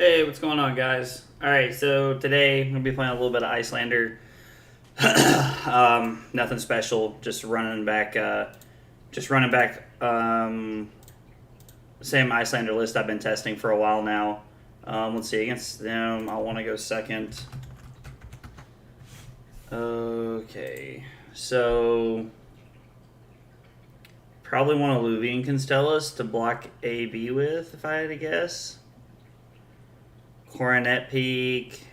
Hey, what's going on, guys? All right, so today I'm gonna be playing a little bit of Iyslander. Nothing special, just running back. Same Iyslander list I've been testing for a while now. Let's see, against them, I want to go second. Okay, so probably want a Luvian Constellus to block AB with, if I had to guess. Coronet Peak.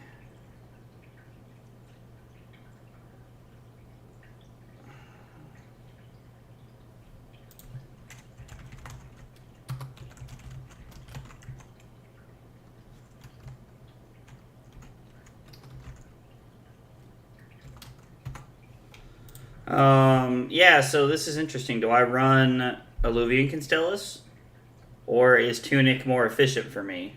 Yeah, so this is interesting. Do I run Alluvian Constellus? Or is Tunic more efficient for me?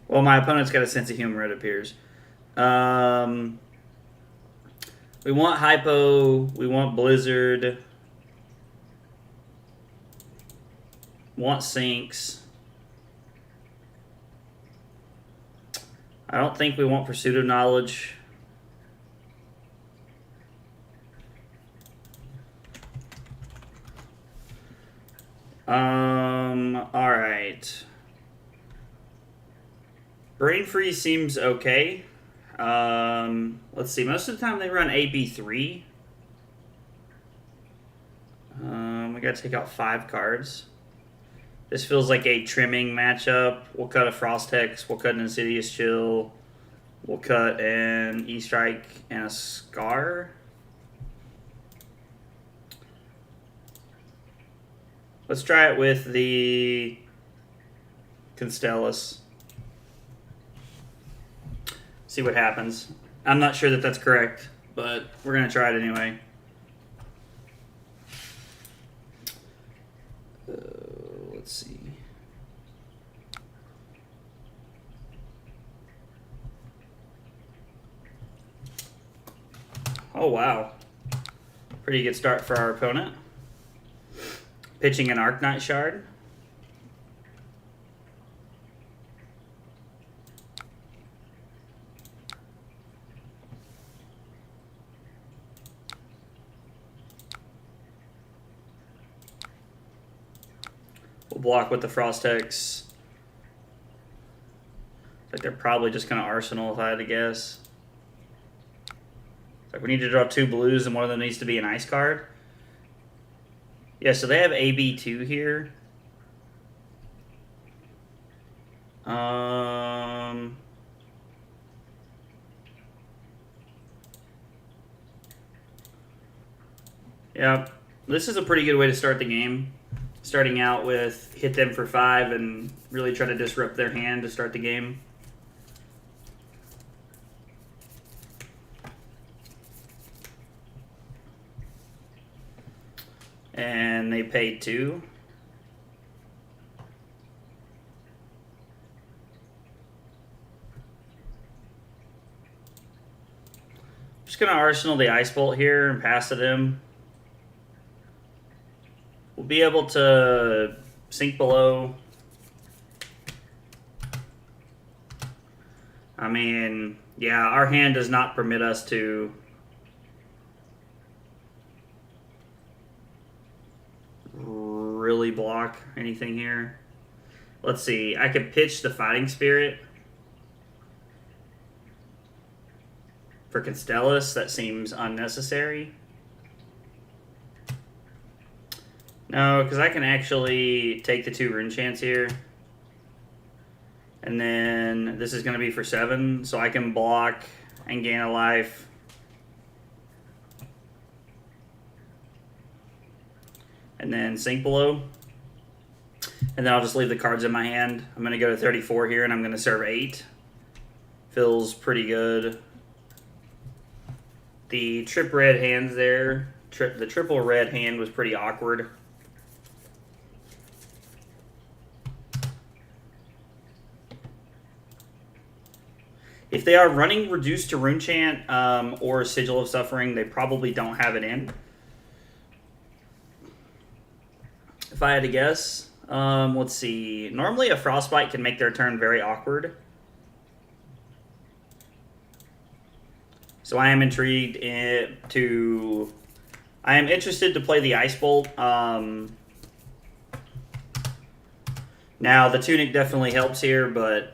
Well, my opponent's got a sense of humor, it appears. We want Hypo. We want Blizzard. Want Sinks. I don't think we want Pursuit of Knowledge. Alright. Brain Freeze seems okay. Let's see. Most of the time they run AB3. We gotta take out 5 cards. This feels like a trimming matchup. We'll cut a Frost Hex. We'll cut an Insidious Chill. We'll cut an E-Strike and a Scar. Let's try it with the Constellus. See what happens. I'm not sure that that's correct, but we're going to try it anyway. Let's see. Oh, wow. Pretty good start for our opponent. Pitching an Arknight Shard. We'll block with the Frost Hex. Like they're probably just going to Arsenal if I had to guess. Like we need to draw 2 blues and one of them needs to be an ice card. Yeah, so they have AB2 here. Yeah, this is a pretty good way to start the game. Starting out with hit them for 5 and really try to disrupt their hand to start the game. And they paid 2. Just gonna Arsenal the Ice Bolt here and pass to them. We'll be able to sink below. I mean, yeah, our hand does not permit us to really block anything here. Let's see. I could pitch the Fighting Spirit for Constellus. That seems unnecessary. No, because I can actually take the 2 Rune Chants here. And then this is going to be for 7, so I can block and gain a life. And then sink below. And then I'll just leave the cards in my hand. I'm going to go to 34 here, and I'm going to serve 8. Feels pretty good. The trip red hands there. The triple red hand was pretty awkward. If they are running Reduced to Rune Chant or Sigil of Suffering, they probably don't have it in. If I had to guess. Let's see. Normally a Frostbite can make their turn very awkward. So I am intrigued to... I am interested to play the Ice Bolt. Now, the Tunic definitely helps here, but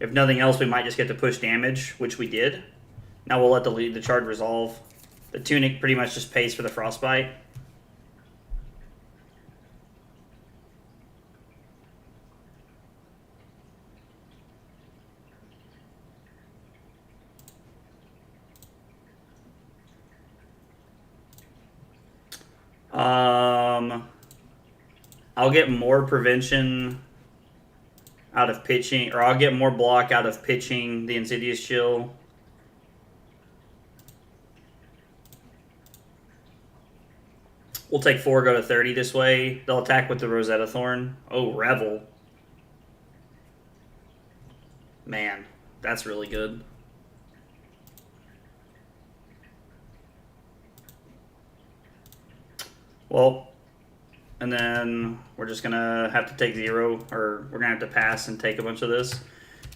if nothing else, we might just get to push damage, which we did. Now we'll let the charge resolve. The Tunic pretty much just pays for the Frostbite. I'll get more prevention out of pitching, or I'll get more block out of pitching the Insidious Chill. We'll take 4, go to 30 this way. They'll attack with the Rosetta Thorn. Oh, Revel. Man, that's really good. Well, and then we're just going to have to take 0, or we're going to have to pass and take a bunch of this.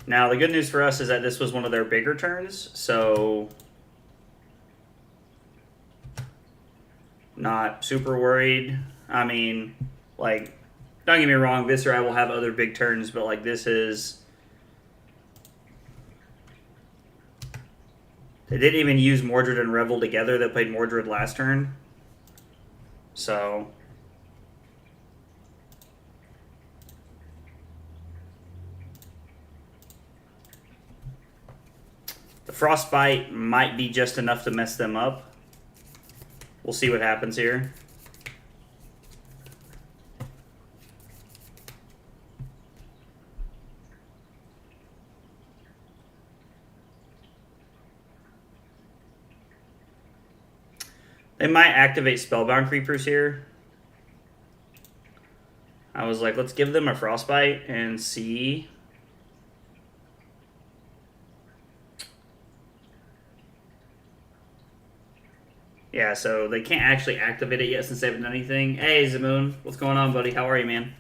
Now, the good news for us is that this was one of their bigger turns, so not super worried. I mean, like, don't get me wrong, Viscerai will have other big turns, but, like, this is... They didn't even use Mordred and Revel together. They played Mordred last turn. So... The Frostbite might be just enough to mess them up. We'll see what happens here. They might activate Spellbound Creepers here. I was like, let's give them a Frostbite and see. Yeah, so they can't actually activate it yet since they haven't done anything. Hey, Zamoon. What's going on, buddy? How are you, man?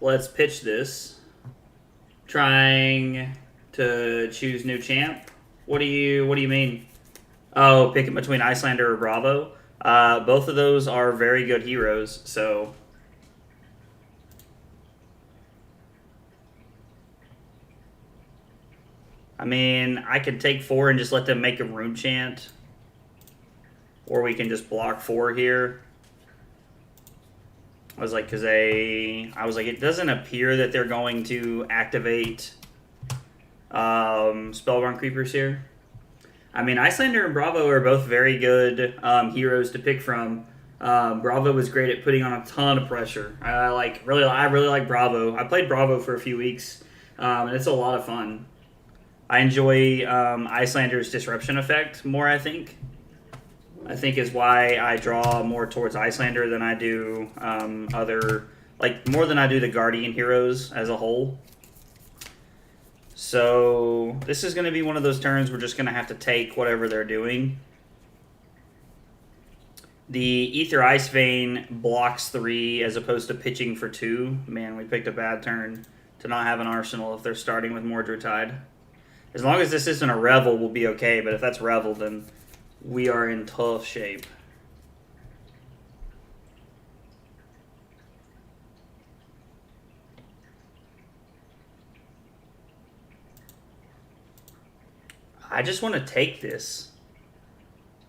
Let's pitch this. Trying to choose new champ. What do you mean? Oh, picking between Iyslander or Bravo. Both of those are very good heroes, so I mean, I could take 4 and just let them make a rune chant. Or we can just block 4 here. I was like, it doesn't appear that they're going to activate Spellbound Creepers here. I mean, Iyslander and Bravo are both very good heroes to pick from. Bravo was great at putting on a ton of pressure. I really like Bravo. I played Bravo for a few weeks, and it's a lot of fun. I enjoy Iyslander's disruption effect more, I think is why I draw more towards Iyslander than I do more than I do the Guardian heroes as a whole. So this is going to be one of those turns we're just going to have to take whatever they're doing. The Ether Ice Vein blocks 3 as opposed to pitching for 2. Man, we picked a bad turn to not have an arsenal if they're starting with Mordred Tide. As long as this isn't a Revel, we'll be okay, but if that's Revel, then we are in tough shape. I just want to take this.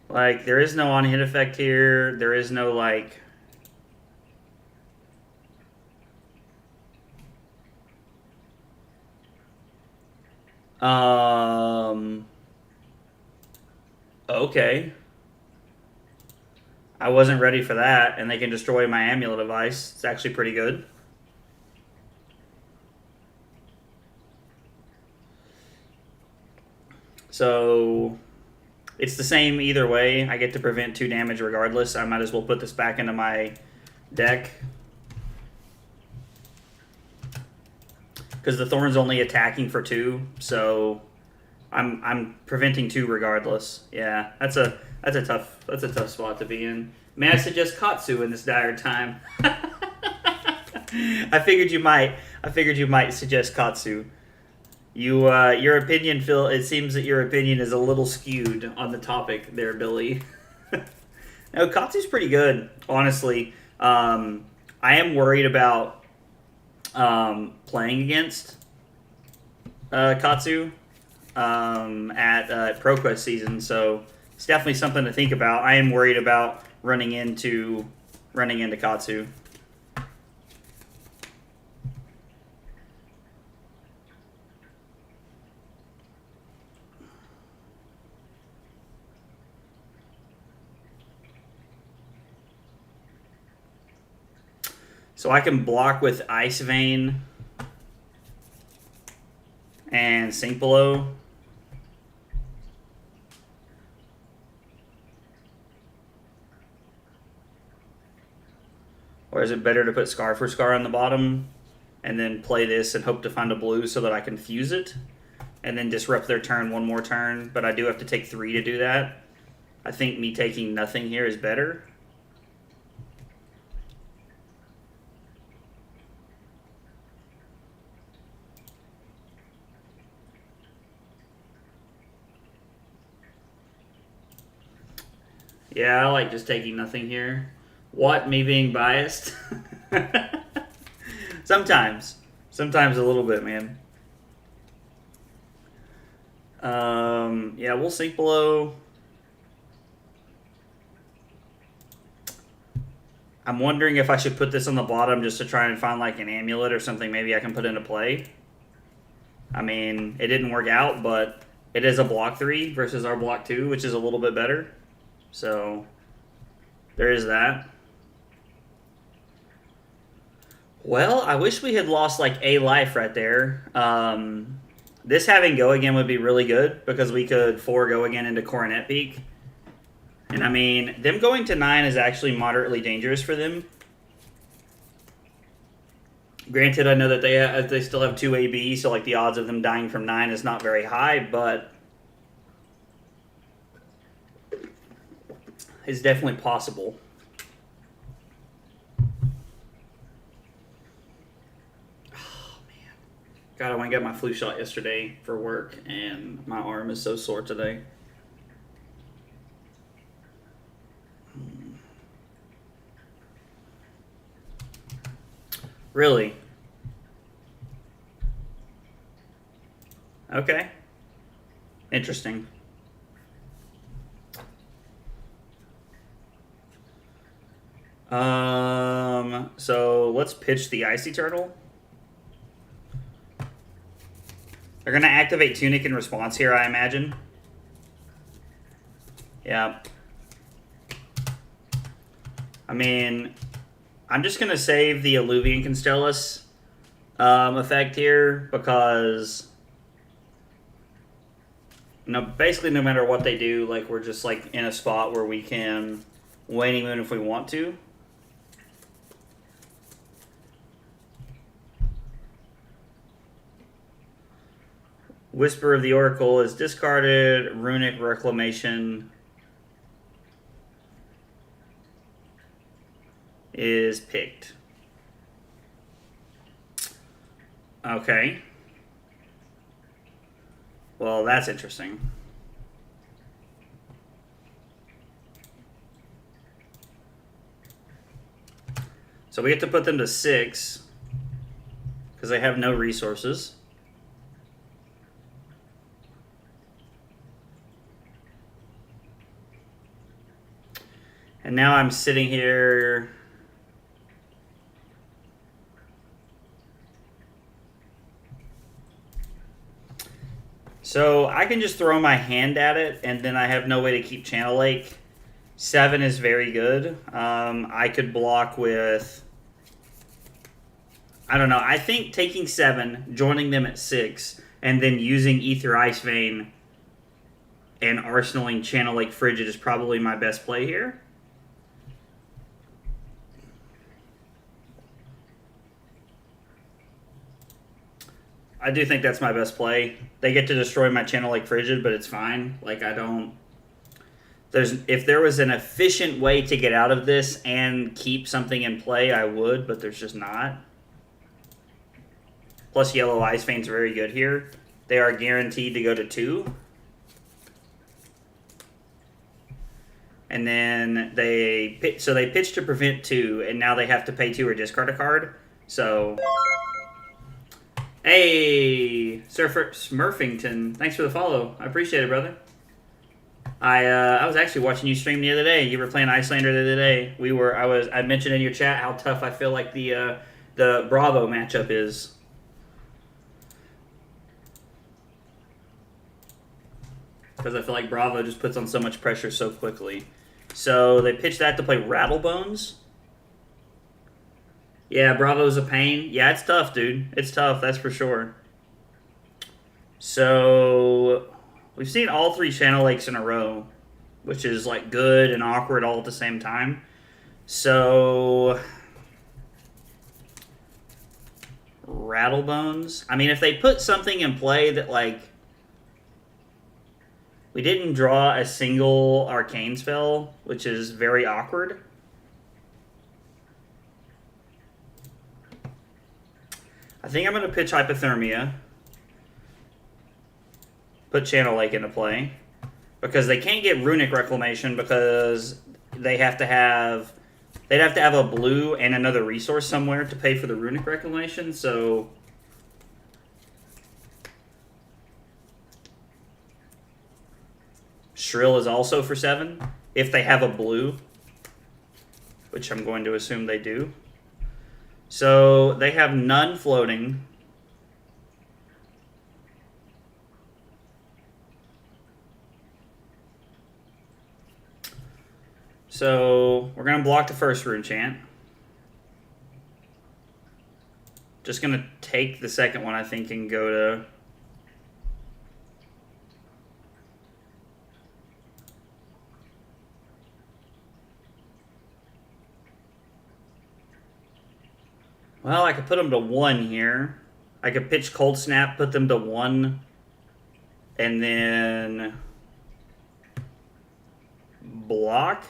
Like, there is no on-hit effect here. There is no, like... Okay. I wasn't ready for that, and they can destroy my amulet device. It's actually pretty good. So it's the same either way. I get to prevent 2 damage regardless. I might as well put this back into my deck. Because the Thorn's only attacking for 2, so I'm preventing 2 regardless. Yeah, that's a tough spot to be in. May I suggest Katsu in this dire time? I figured you might suggest Katsu. Your opinion, Phil. It seems that your opinion is a little skewed on the topic there, Billy. No, Katsu's pretty good, honestly. I am worried about playing against Katsu at ProQuest season, so it's definitely something to think about. I am worried about running into Katsu. So I can block with Ice Vein and Sink Below. Or is it better to put Scar for Scar on the bottom and then play this and hope to find a blue so that I can fuse it and then disrupt their turn one more turn? But I do have to take 3 to do that. I think me taking nothing here is better. Yeah, I like just taking nothing here. What? Me being biased? Sometimes. Sometimes a little bit, man. Yeah, we'll Sink Below. I'm wondering if I should put this on the bottom just to try and find like an amulet or something maybe I can put into play. I mean, it didn't work out, but it is a block 3 versus our block 2, which is a little bit better. So, there is that. Well, I wish we had lost like a life right there. This having Go Again would be really good because we could 4 Go Again into Coronet Peak. And I mean, them going to 9 is actually moderately dangerous for them. Granted, I know that they still have 2 AB, so like the odds of them dying from 9 is not very high, but it's definitely possible. Oh man, God, I went and got my flu shot yesterday for work, and my arm is so sore today. Really? Okay. Interesting. So let's pitch the Icy Turtle. They're gonna activate Tunic in response here, I imagine. Yeah. I mean, I'm just gonna save the Alluvian Constellus effect here because basically no matter what they do, like we're just like in a spot where we can Waning Moon if we want to. Whisper of the Oracle is discarded. Runic Reclamation is picked. Okay. Well, that's interesting. So we get to put them to 6 because they have no resources. And now I'm sitting here. So I can just throw my hand at it, and then I have no way to keep Channel Lake. 7 is very good. I could block with, I don't know, I think taking 7, joining them at 6, and then using Ether Ice Vein and arsenaling Channel Lake Frigid is probably my best play here. I do think that's my best play. They get to destroy my Channel Lake Frigid, but it's fine. Like, I don't... if there was an efficient way to get out of this and keep something in play, I would, but there's just not. Plus, Yellow Ice Veins are very good here. They are guaranteed to go to 2. And then they pitch to prevent 2, and now they have to pay 2 or discard a card. So, hey, Surfer Smurfington, thanks for the follow. I appreciate it, brother. I was actually watching you stream the other day. You were playing Iyslander the other day. I mentioned in your chat how tough I feel like the Bravo matchup is. Because I feel like Bravo just puts on so much pressure so quickly. So they pitched that to play Rattlebones. Yeah, Bravo's a pain. Yeah, it's tough, dude. It's tough, that's for sure. So we've seen all 3 Channel Lakes in a row, which is like good and awkward all at the same time. So Rattlebones. I mean, if they put something in play that like we didn't draw a single arcane spell, which is very awkward. I think I'm going to pitch Hypothermia. Put Channel Lake into play. Because they can't get Runic Reclamation because they'd have to have a blue and another resource somewhere to pay for the Runic Reclamation, so Shrill is also for 7 if they have a blue, which I'm going to assume they do. So they have none floating. So we're going to block the first rune chant. Just going to take the second one, I think, and go to... Well, I could put them to 1 here. I could pitch Cold Snap, put them to 1, and then block.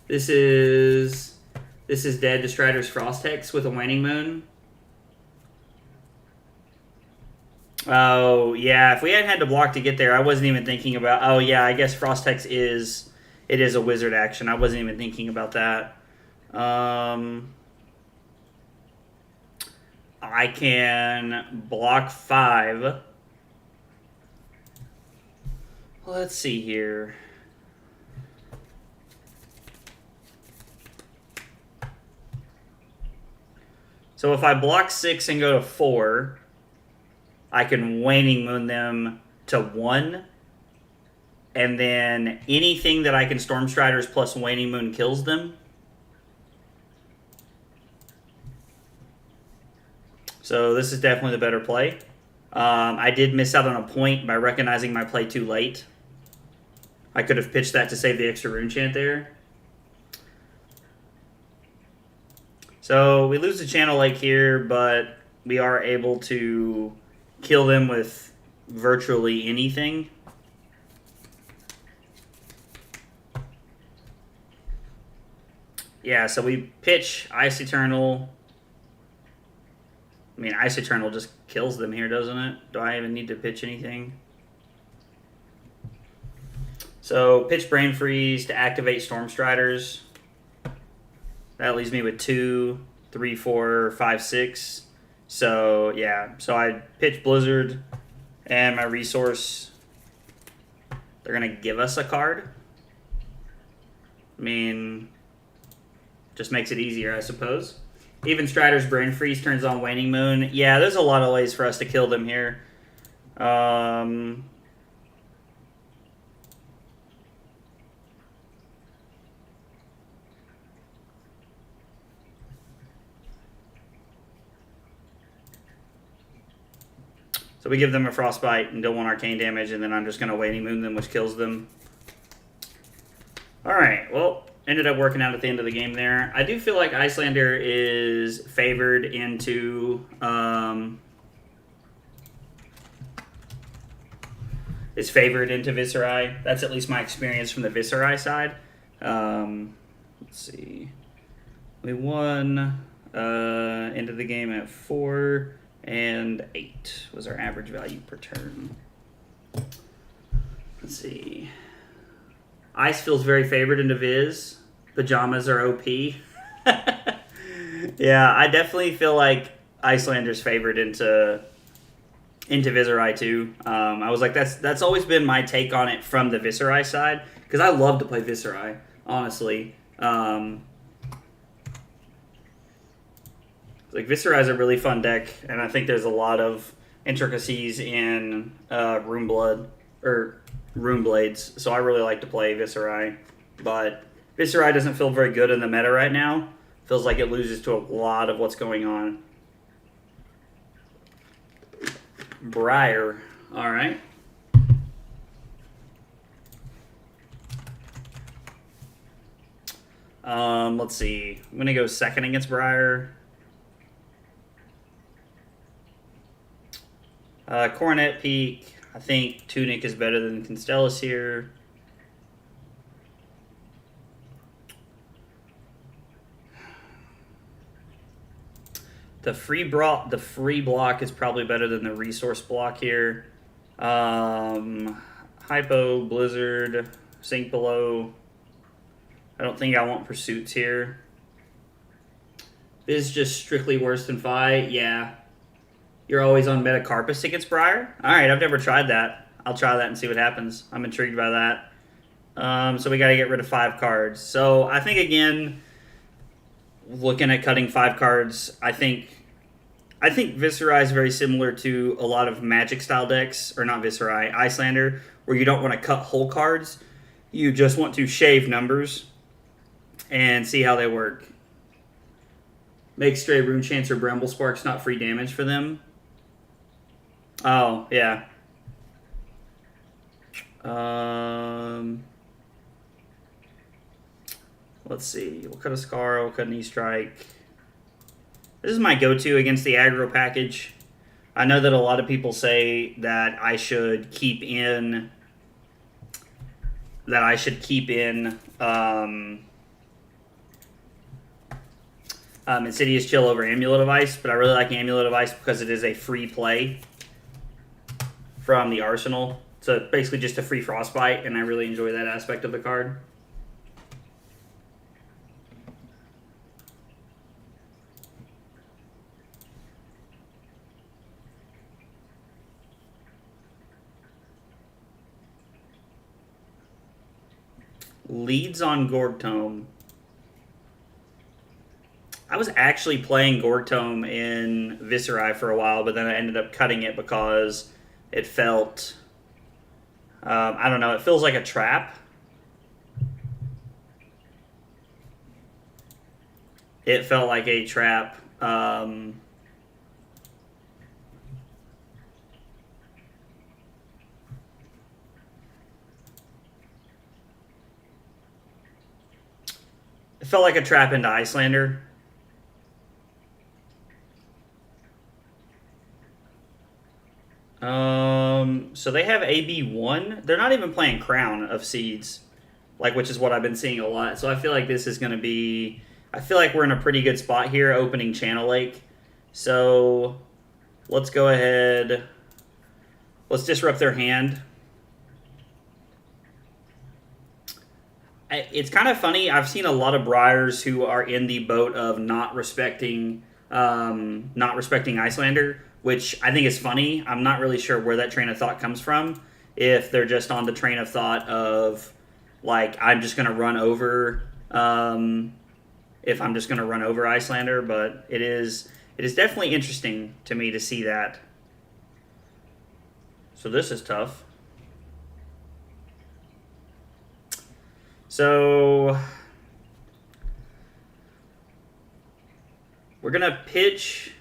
This is Dead to Strider's Frost Hex with a Waning Moon. Oh, yeah, if we hadn't had to block to get there, I wasn't even thinking about... Oh, yeah, I guess Frost Hex is a wizard action. I wasn't even thinking about that. I can block 5. Let's see here. So if I block 6 and go to 4, I can Waning Moon them to 1. And then anything that I can Storm Striders plus Waning Moon kills them. So this is definitely the better play. I did miss out on a point by recognizing my play too late. I could have pitched that to save the extra rune chant there. So we lose the Channel Lake here, but we are able to kill them with virtually anything. Yeah, so we pitch Ice Eternal. I mean, Ice Eternal just kills them here, doesn't it? Do I even need to pitch anything? So pitch Brain Freeze to activate Storm Striders. That leaves me with 2, 3, 4, 5, 6. So, yeah. So I pitch Blizzard and my resource. They're going to give us a card. I mean, just makes it easier, I suppose. Even Strider's Brain Freeze turns on Waning Moon. Yeah, there's a lot of ways for us to kill them here. So we give them a Frostbite and don't want arcane damage, and then I'm just going to Waning Moon them, which kills them. Alright, well, ended up working out at the end of the game there. I do feel like Iyslander is favored into... Viserai. That's at least my experience from the Viserai side. Let's see. We won into the game at 4 and 8 was our average value per turn. Let's see. Ice feels very favored into Viz. Pajamas are OP. Yeah, I definitely feel like Icelander's favored into Viserai too. I was like, that's always been my take on it from the Viserai side, because I love to play Viserai, honestly. Like, Viserai is a really fun deck, and I think there's a lot of intricacies in Rune Blades, so I really like to play Viserai. But Viserai doesn't feel very good in the meta right now. Feels like it loses to a lot of what's going on. Briar. All right. Let's see. I'm going to go second against Briar. Coronet Peak. I think Tunic is better than Constellus here. The free block is probably better than the resource block here. Hypo, Blizzard, Sink Below. I don't think I want Pursuits here. Is just strictly worse than Fi. Yeah. You're always on Metacarpus against Briar? Alright, I've never tried that. I'll try that and see what happens. I'm intrigued by that. So we got to get rid of 5 cards. So I think, again, looking at cutting 5 cards, I think Viserai is very similar to a lot of Magic-style decks, or not Viserai, Iyslander, where you don't want to cut whole cards. You just want to shave numbers and see how they work. Make Stray Rune Chance or Bramble Sparks not free damage for them. Oh, yeah. Let's see. We'll cut a Scar, we'll cut an E-Strike. This is my go-to against the aggro package. I know that a lot of people say that I should keep in Insidious Chill over Amulet of Ice, but I really like Amulet of Ice because it is a free play from the arsenal. So basically just a free Frostbite, and I really enjoy that aspect of the card. Leads on Gorgtome. I was actually playing Gorgtome in Viserai for a while, but then I ended up cutting it because it felt... I don't know, it feels like a trap. It felt like a trap. It felt like a trap into Iyslander. So they have AB1. They're not even playing Crown of Seeds, which is what I've been seeing a lot. So I feel like this is going to be... I feel like we're in a pretty good spot here, opening Channel Lake. So let's go ahead. Let's disrupt their hand. It's kind of funny. I've seen a lot of Briars who are in the boat of not respecting Iyslander, which I think is funny. I'm not really sure where that train of thought comes from. If they're just on the train of thought of, I'm just going to run over, if I'm just going to run over Iyslander, but it is definitely interesting to me to see that. So this is tough. So we're going to pitch...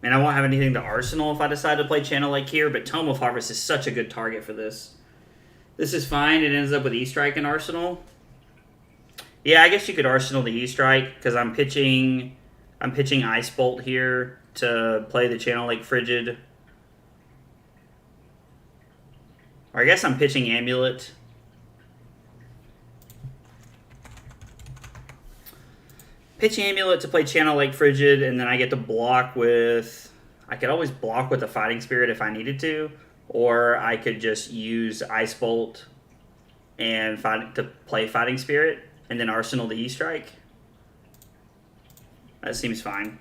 And I won't have anything to Arsenal if I decide to play Channel Lake here, but Tome of Harvest is such a good target for this. This is fine. It ends up with E-Strike and Arsenal. Yeah, I guess you could Arsenal the E-Strike because I'm pitching Ice Bolt here to play the Channel Lake Frigid. Or I guess I'm pitching Amulet. Pitch Amulet to play Channel Lake Frigid, and then I get to block with... I could always block with a Fighting Spirit if I needed to, or I could just use Ice Bolt and to play Fighting Spirit, and then Arsenal the E-Strike. That seems fine.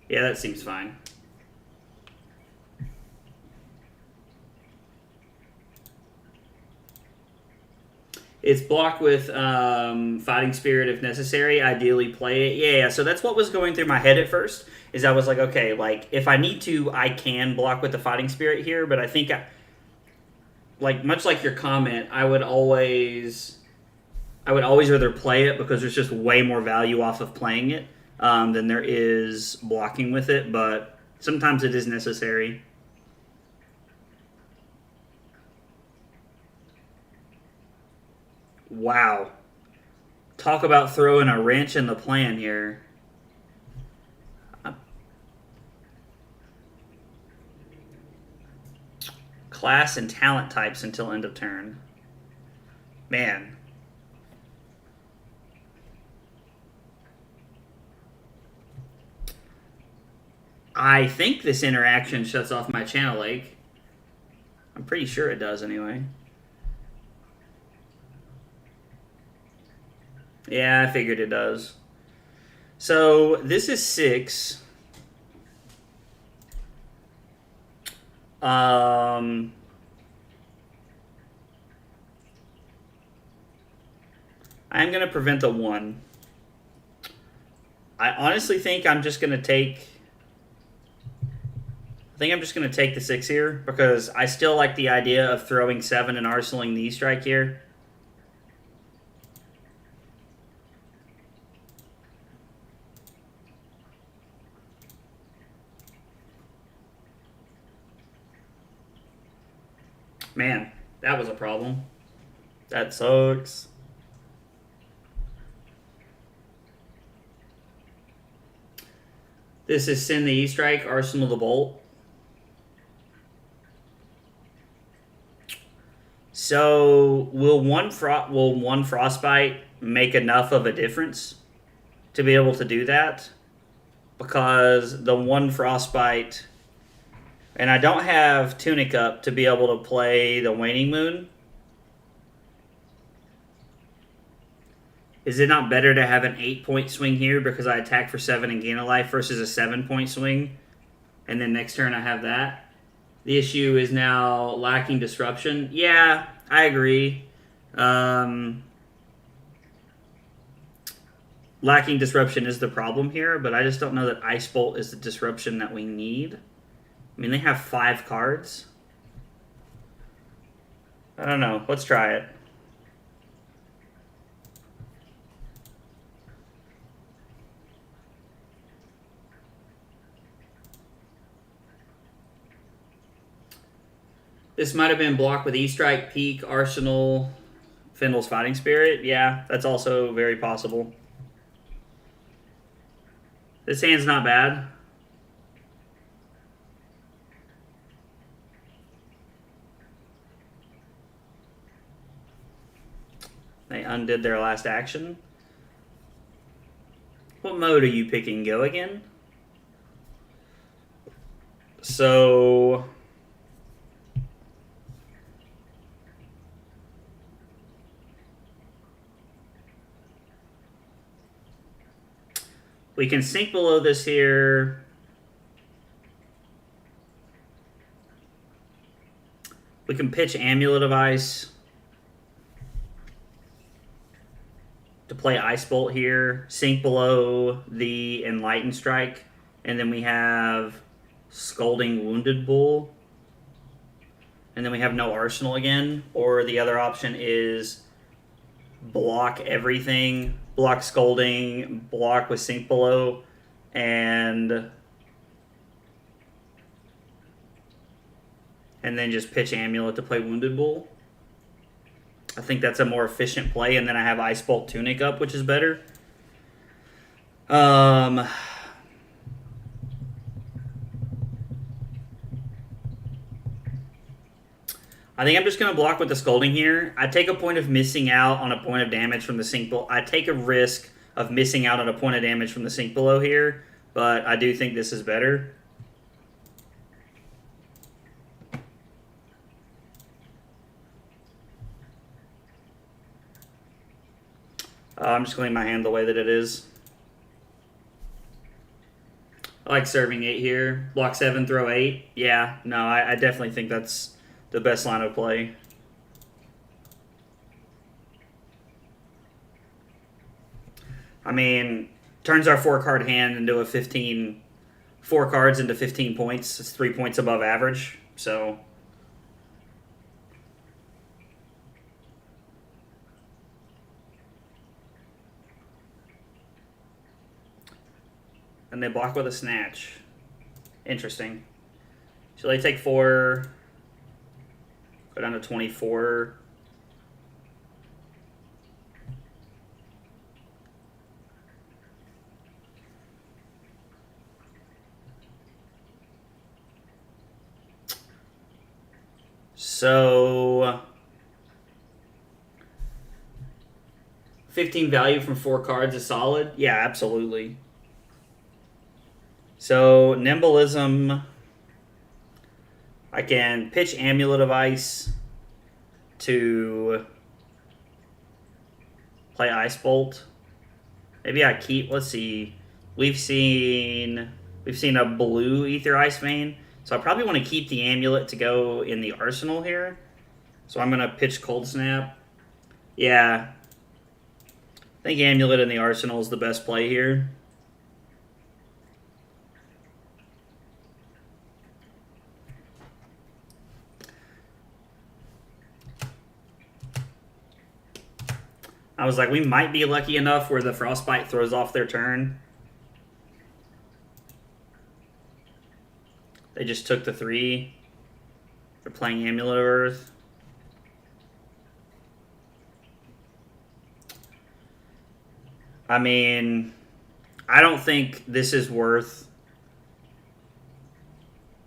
Yeah, that seems fine. It's blocked with Fighting Spirit if necessary. Ideally play it. Yeah, so that's what was going through my head at first. Is I was like, okay, like if I need to, I can block with the Fighting Spirit here. But I think, much like your comment, I would always rather play it because there's just way more value off of playing it than there is blocking with it. But sometimes it is necessary. Wow. Talk about throwing a wrench in the plan here. Class and talent types until end of turn. Man. I think this interaction shuts off my Channel Lake. I'm pretty sure it does anyway. Yeah, I figured it does. So this is 6. I'm going to prevent the 1. I honestly think I'm just going to take... I think I'm just going to take the 6 here because I still like the idea of throwing 7 and arsenaling the E-Strike here. Man, that was a problem. That sucks. This is send the E-Strike, Arsenal the Bolt. So will one Frostbite make enough of a difference to be able to do that? Because the 1 Frostbite... And I don't have Tunic up to be able to play the Waning Moon. Is it not better to have an 8-point swing here because I attack for 7 and gain a life versus a 7-point swing? And then next turn I have that. The issue is now lacking disruption. Yeah, I agree. Lacking disruption is the problem here, but I just don't know that Ice Bolt is the disruption that we need. I mean, they have 5 cards. I don't know. Let's try it. This might have been blocked with E-Strike, Peak, Arsenal, Fendel's Fighting Spirit. Yeah, that's also very possible. This hand's not bad. They undid their last action. What mode are you picking? Go again? So... we can sink below this here. We can pitch Amulet of Ice to play Ice Bolt here, sink below the Enlightened Strike, and then we have Scalding Wounded Bull, and then we have no Arsenal again, or the other option is block everything, block Scolding, block with Sink Below, and then just pitch Amulet to play Wounded Bull. I think that's a more efficient play, and then I have Ice Bolt Tunic up, which is better. I think I'm just going to block with the Scolding here. I take a point of missing out on a point of damage from the Sink Below. I take a risk of missing out on a point of damage from the Sink Below here, but I do think this is better. I'm just going to leave my hand the way that it is. I like serving 8 here. Block 7, throw 8. Yeah, no, I definitely think that's the best line of play. I mean, turns our 4-card hand into a 15... 4 cards into 15 points. It's 3 points above average, so... And they block with a Snatch. Interesting. So they take 4... Go down to 24. So 15 value from 4 cards is solid? Yeah, absolutely. So Nimbleism, I can pitch Amulet of Ice to play Ice Bolt. Maybe I keep, let's see. We've seen a blue Ether Ice Vein. So I probably want to keep the Amulet to go in the arsenal here. So I'm going to pitch Cold Snap. Yeah. I think Amulet in the arsenal is the best play here. I was like, we might be lucky enough where the Frostbite throws off their turn. They just took the 3. They're playing Amulet of Earth. I mean, I don't think this is worth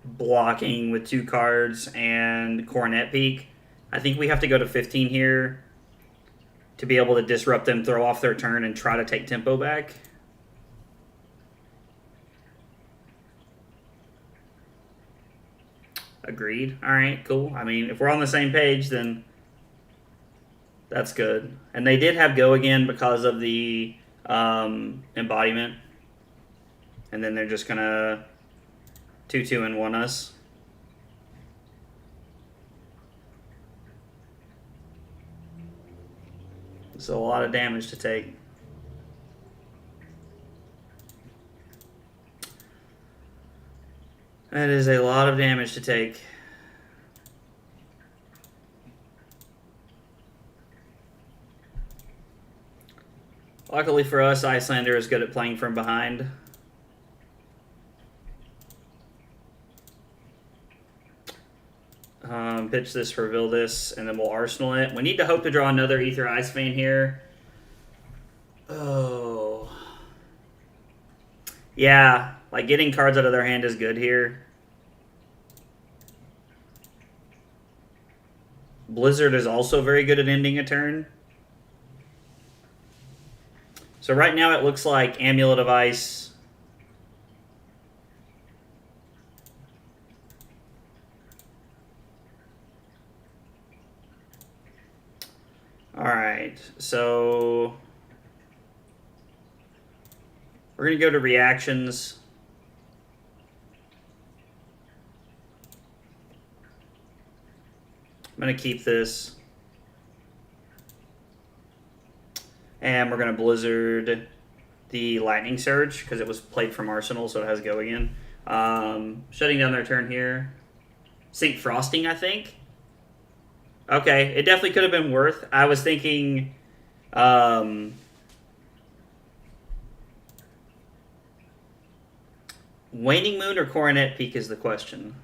blocking with 2 cards and Coronet Peak. I think we have to go to 15 here to be able to disrupt them, throw off their turn, and try to take tempo back. Agreed. All right, cool. I mean, if we're on the same page, then that's good. And they did have go again because of the embodiment. And then they're just going to 2-2 and 1 us. So a lot of damage to take. That is a lot of damage to take. Luckily for us, Iyslander is good at playing from behind. Pitch this for Vildis, and then we'll Arsenal it. We need to hope to draw another Ether Ice Vein here. Oh. Yeah, like getting cards out of their hand is good here. Blizzard is also very good at ending a turn. So right now it looks like Amulet of Ice. Alright, so we're going to go to reactions. I'm going to keep this. And we're going to Blizzard the Lightning Surge because it was played from Arsenal, so it has go again. Shutting down their turn here. Sink Frosting, I think. Okay, it definitely could have been worth. I was thinking Um, Waning Moon or Coronet Peak is the question.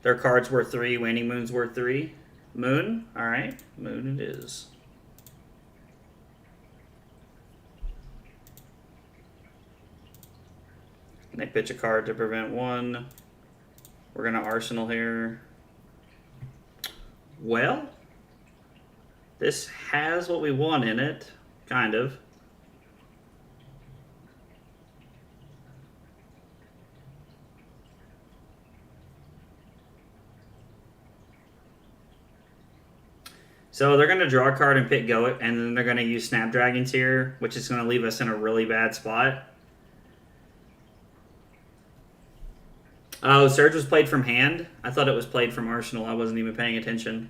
Their card's worth 3. Waning Moon's worth 3. Moon? Alright. Moon it is. They pitch a card to prevent 1. We're going to Arsenal here. Well, this has what we want in it. Kind of. So they're going to draw a card and pick Go It, and then they're going to use Snapdragons here, which is going to leave us in a really bad spot. Oh, Surge was played from hand? I thought it was played from Arsenal. I wasn't even paying attention.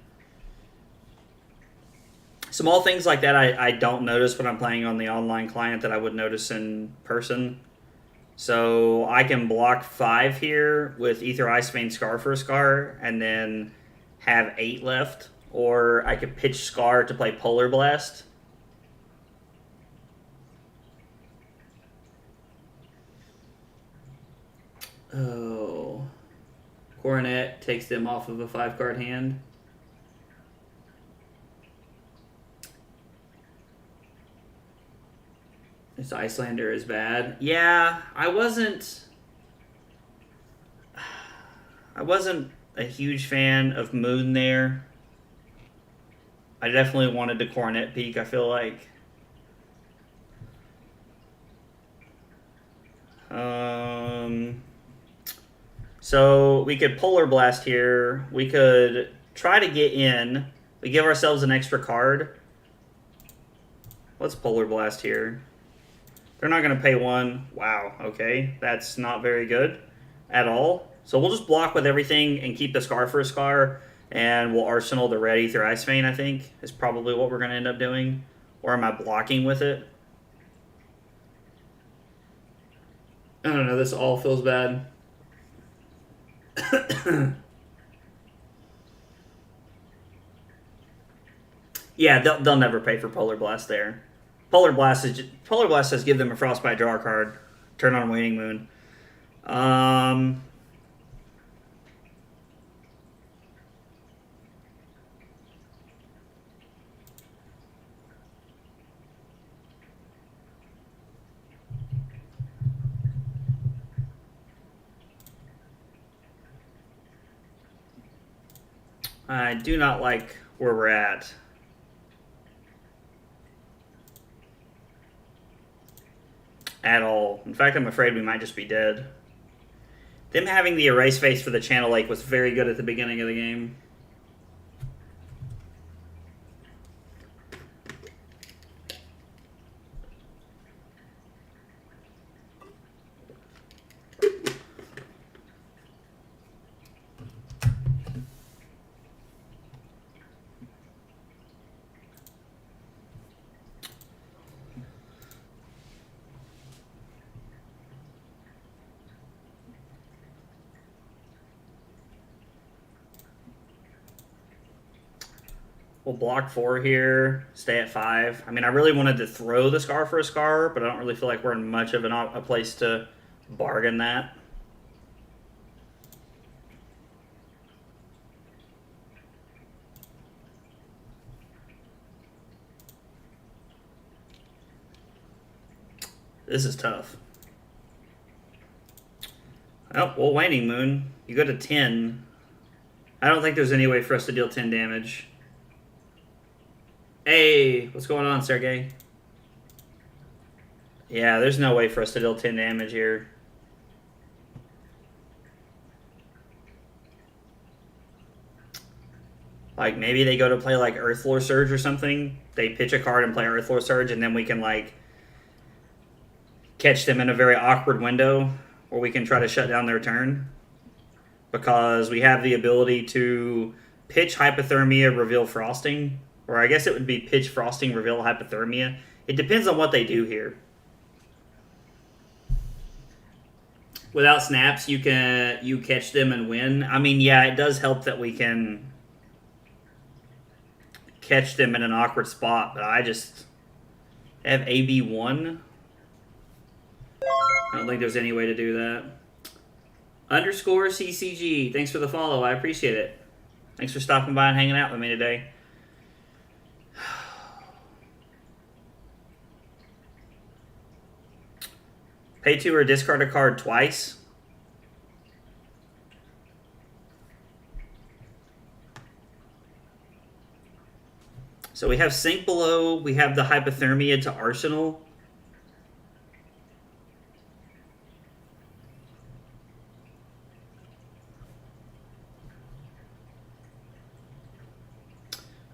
Small things like that I don't notice when I'm playing on the online client that I would notice in person. So I can block 5 here with either Ice Vein Scar for a Scar and then have 8 left. Or I could pitch Scar to play Polar Blast. Oh. Coronet takes them off of a 5-card hand. This Iyslander is bad. Yeah, I wasn't a huge fan of Moon there. I definitely wanted to Coronet Peak, I feel like. So we could Polar Blast here. We could try to get in. We give ourselves an extra card. Let's Polar Blast here. They're not going to pay 1. Wow, okay. That's not very good at all. So we'll just block with everything and keep the Scar for a Scar. And we'll Arsenal the Red Ether Ice Vein, I think, is probably what we're going to end up doing. Or am I blocking with it? I don't know. This all feels bad. Yeah, they'll never pay for Polar Blast there. Polar Blast says give them a Frostbite draw card. Turn on Waning Moon. I do not like where we're at. At all. In fact, I'm afraid we might just be dead. Them having the Erase Face for the Channel Lake was very good at the beginning of the game. We'll block 4 here, stay at 5. I mean, I really wanted to throw the Scar for a Scar, but I don't really feel like we're in much of a place to bargain that. This is tough. Oh, well, Waning Moon. You go to 10. I don't think there's any way for us to deal 10 damage. Hey, what's going on, Sergey? Yeah, there's no way for us to deal 10 damage here. Like, maybe they go to play, like, Earthlore Surge or something. They pitch a card and play Earthlore Surge, and then we can, like, catch them in a very awkward window where we can try to shut down their turn. Because we have the ability to pitch Hypothermia, reveal Frosting. Or I guess it would be pitch Frosting, reveal Hypothermia. It depends on what they do here. Without snaps, you catch them and win. I mean, yeah, it does help that we can catch them in an awkward spot, but I just have AB1. I don't think there's any way to do that. Underscore CCG, thanks for the follow. I appreciate it. Thanks for stopping by and hanging out with me today. Pay 2 or discard a card twice. So we have Sink Below. We have the Hypothermia to Arsenal.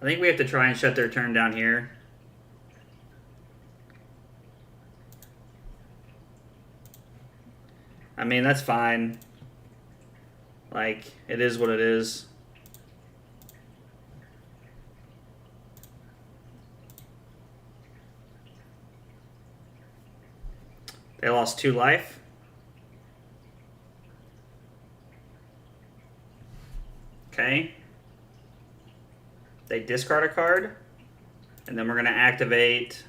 I think we have to try and shut their turn down here. I mean, that's fine. Like, it is what it is. They lost 2 life. Okay. They discard a card. And then we're going to activate...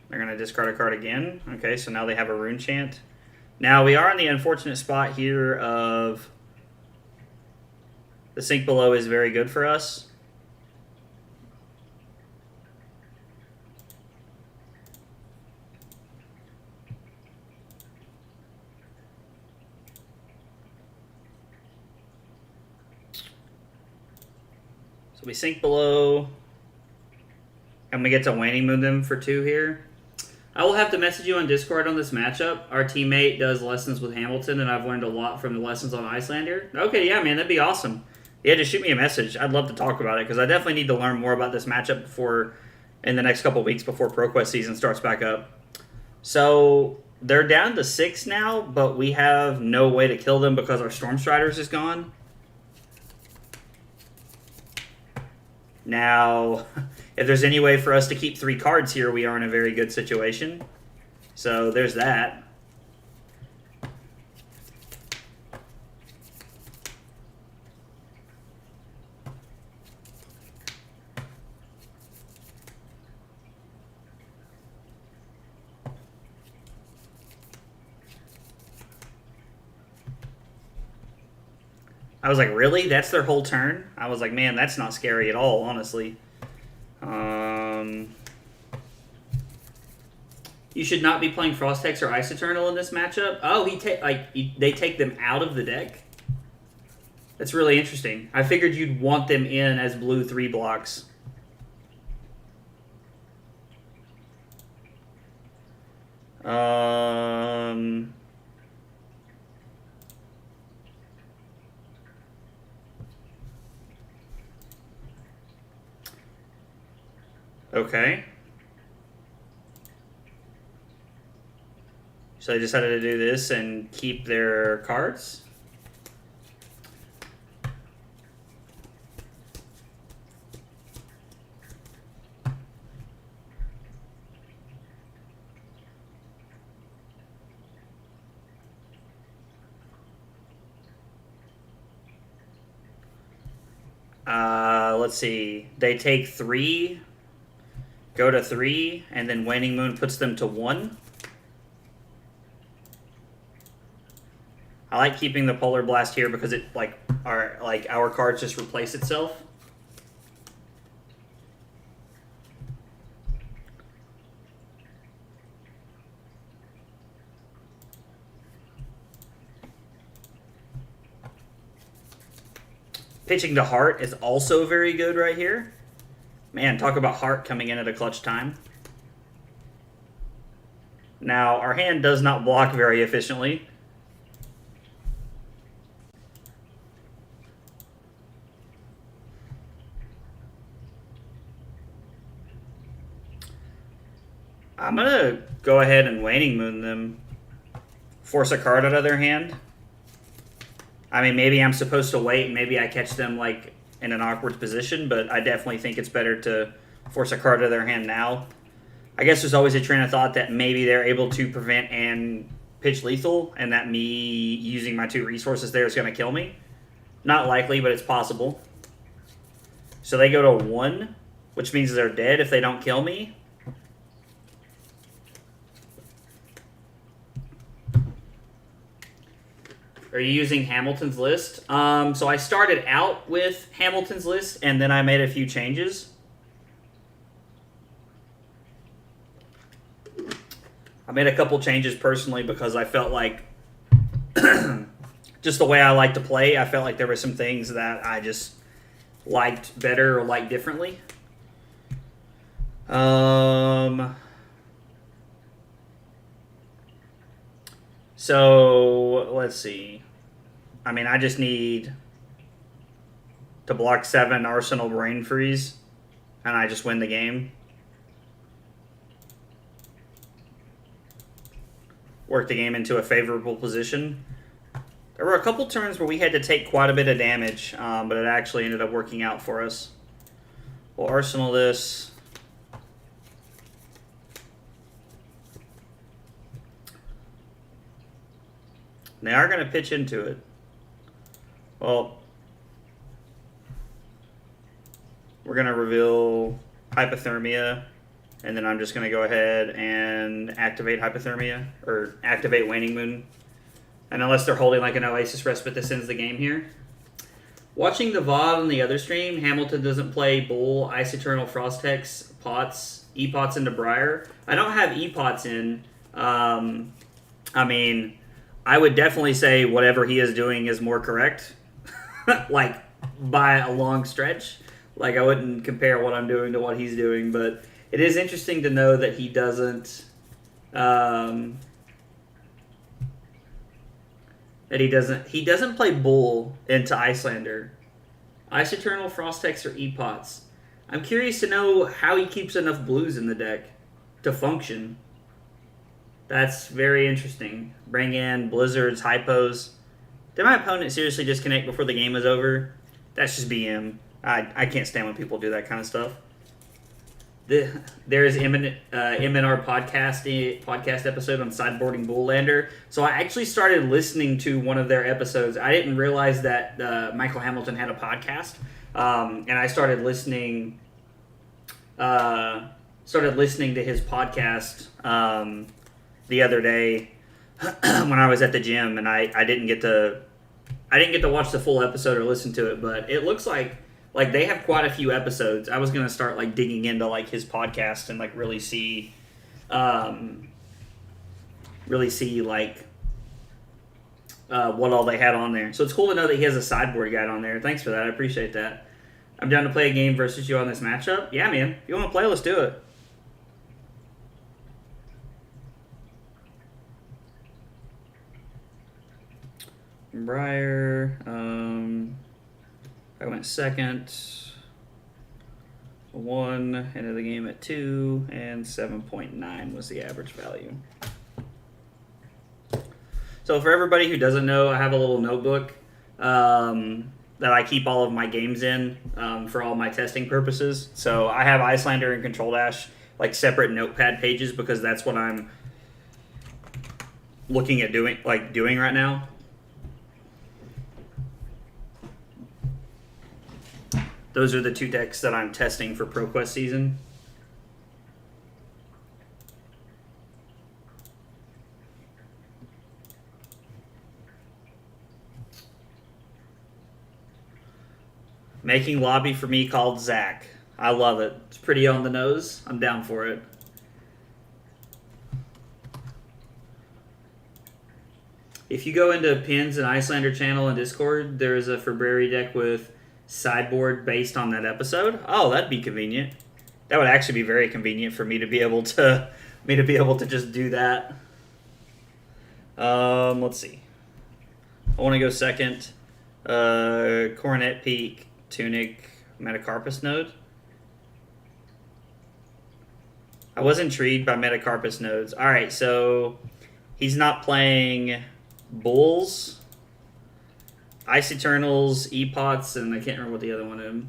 They're going to discard a card again. Okay, so now they have a Rune Chant. Now, we are in the unfortunate spot here of... The Sink Below is very good for us. So we Sink Below. And we get to Waning Moon them for 2 here. I will have to message you on Discord on this matchup. Our teammate does lessons with Hamilton, and I've learned a lot from the lessons on Iyslander. Okay, yeah, man, that'd be awesome. Yeah, just shoot me a message. I'd love to talk about it, because I definitely need to learn more about this matchup before, in the next couple weeks before ProQuest season starts back up. So, they're down to 6 now, but we have no way to kill them because our Stormstriders is gone. Now... If there's any way for us to keep 3 cards here, we are in a very good situation. So there's that. I was like, really? That's their whole turn? I was like, man, that's not scary at all, honestly. You should not be playing Frost Hex or Ice Eternal in this matchup. Oh, they take them out of the deck? That's really interesting. I figured you'd want them in as blue 3 blocks. Okay. So they decided to do this and keep their cards. Let's see. They take 3, go to 3, and then Waning Moon puts them to 1. I like keeping the Polar Blast here because it our cards just replace itself. Pitching to Heart is also very good right here. Man, talk about Heart coming in at a clutch time. Now, our hand does not block very efficiently. I'm going to go ahead and Waning Moon them. Force a card out of their hand. I mean, maybe I'm supposed to wait and maybe I catch them like in an awkward position, but I definitely think it's better to force a card out of their hand now. I guess there's always a train of thought that maybe they're able to prevent and pitch lethal, and that me using my 2 resources there is going to kill me. Not likely, but it's possible. So they go to 1, which means they're dead if they don't kill me. Are you using Hamilton's list? So I started out with Hamilton's list, and then I made a few changes. I made a couple changes personally because I felt like just the way I like to play, I felt like there were some things that I just liked better or liked differently. So let's see. I mean, I just need to block 7 Arsenal Brain Freeze, and I just win the game. Work the game into a favorable position. There were a couple turns where we had to take quite a bit of damage, but it actually ended up working out for us. We'll Arsenal this. They are going to pitch into it. Well, we're going to reveal Hypothermia, and then I'm just going to go ahead and activate Hypothermia, or activate Waning Moon. And unless they're holding like an Oasis Respite, this ends the game here. Watching the VOD on the other stream, Hamilton doesn't play Bull, Ice Eternal, Frost Hex, Pots, E-Pots into Briar. I don't have E-Pots in. I mean, I would definitely say whatever he is doing is more correct. Like, by a long stretch. Like, I wouldn't compare what I'm doing to what he's doing, but it is interesting to know that he doesn't... he doesn't play Bull into Iyslander. Ice Eternal, Frost Hex, or E-Pots. I'm curious to know how he keeps enough blues in the deck to function. That's very interesting. Bring in Blizzards, Hypos. Did my opponent seriously disconnect before the game was over? That's just BM. I can't stand when people do that kind of stuff. There is MNR podcast episode on sideboarding Iyslander. So I actually started listening to one of their episodes. I didn't realize that Michael Hamilton had a podcast, and I started listening to his podcast the other day when I was at the gym, and I didn't get to watch the full episode or listen to it, but it looks like they have quite a few episodes. I was gonna start like digging into like his podcast and like really see like what all they had on there. So it's cool to know that he has a sideboard guide on there. Thanks for that. I appreciate that. I'm down to play a game versus you on this matchup. Yeah, man. If you want to play, let's do it. Briar. I went second. 1, ended the game at 2, and 7.9 was the average value. So for everybody who doesn't know, I have a little notebook that I keep all of my games in for all my testing purposes. So I have Iyslander and Control Dash like separate notepad pages because that's what I'm looking at doing right now. Those are the 2 decks that I'm testing for ProQuest season. Making lobby for me called Zach. I love it. It's pretty on the nose. I'm down for it. If you go into Pins and Iyslander channel and Discord, there is a February deck with sideboard based on that episode. Oh, that'd be convenient. That would actually be very convenient for me to be able to just do that. Let's see. I want to go second. Coronet Peak, Tunic, Metacarpus node. I was intrigued by Metacarpus nodes. All right, so he's not playing Bulls, Ice Eternals, E-Pots, and I can't remember what the other one is.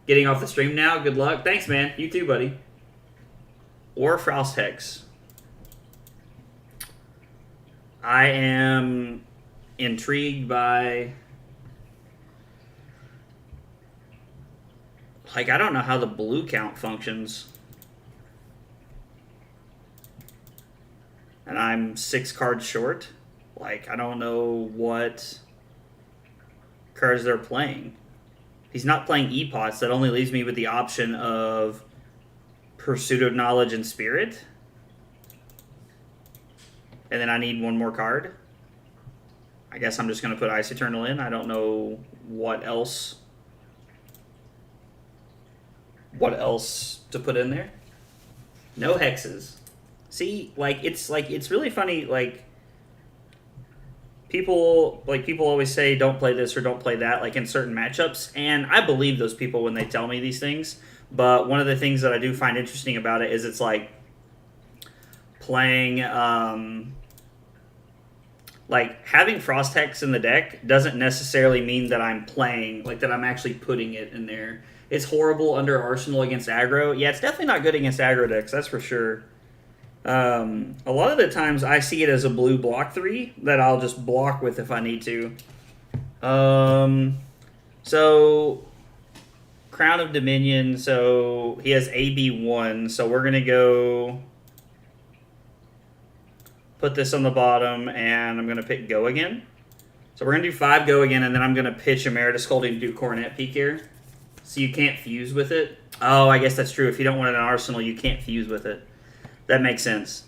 Getting off the stream now. Good luck. Thanks, man. You too, buddy. Or Frost Hex. I am intrigued by... Like, I don't know how the blue count functions. And I'm 6 cards short. Like, I don't know what cards they're playing. He's not playing E-Pots. That only leaves me with the option of Pursuit of Knowledge and Spirit. And then I need one more card. I guess I'm just going to put Ice Eternal in. I don't know what else to put in there. No hexes. See, it's really funny. People always say don't play this or don't play that, like in certain matchups, and I believe those people when they tell me these things. But one of the things that I do find interesting about it is it's like playing like having Frost Hex in the deck doesn't necessarily mean that I'm playing, like that I'm actually putting it in there. It's horrible under Arsenal against aggro. Yeah, it's definitely not good against aggro decks, that's for sure. A lot of the times I see it as a blue block 3 that I'll just block with if I need to. So Crown of Dominion, so he has AB1, so we're going to go put this on the bottom, and I'm going to pick Go Again. So we're going to do 5 Go Again, and then I'm going to pitch Emeritus Scolding to do Coronet Peak here. So you can't fuse with it. Oh, I guess that's true. If you don't want it in Arsenal, you can't fuse with it. That makes sense.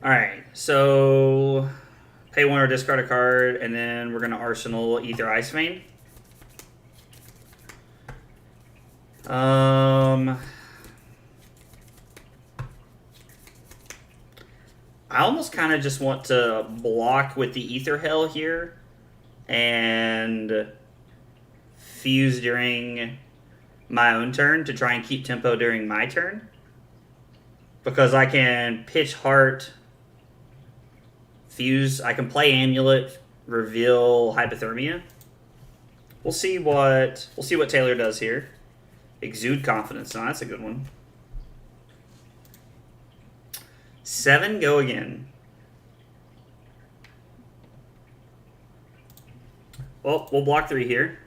Alright, so pay 1 or discard a card, and then we're going to Arsenal Ether Ice Vein. I almost kind of just want to block with the Ether Hell here and fuse during my own turn to try and keep tempo during my turn, because I can pitch Heart, fuse, I can play Amulet, reveal Hypothermia. We'll see what Taylor does here. Exude Confidence. No, that's a good one. 7 Go Again. Well, we'll block 3 here.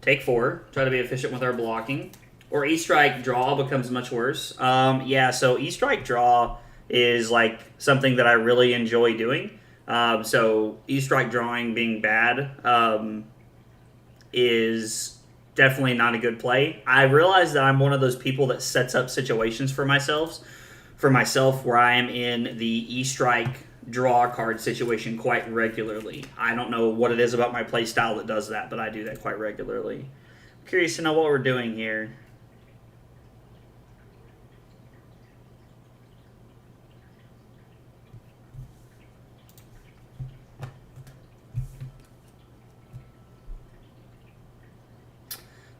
Take 4. Try to be efficient with our blocking. Or E-Strike Draw becomes much worse. Yeah, so E-Strike Draw is like something that I really enjoy doing. So E-Strike Drawing being bad is definitely not a good play. I realize that I'm one of those people that sets up situations for myself where I am in the E-Strike draw card situation quite regularly. I don't know what it is about my play style that does that, but I do that quite regularly. I'm curious to know what we're doing here.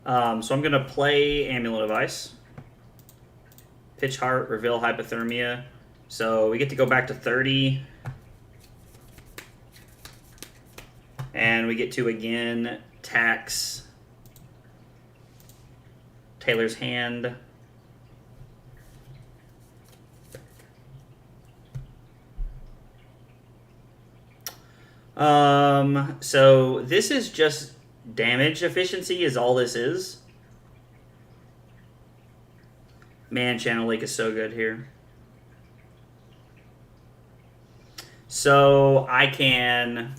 So I'm going to play Amulet of Ice. Pitch Heart, reveal Hypothermia. So we get to go back to 30. And we get to, again, tax Taylor's hand. So this is just damage efficiency is all this is. Man, Channel Lake is so good here. So I can...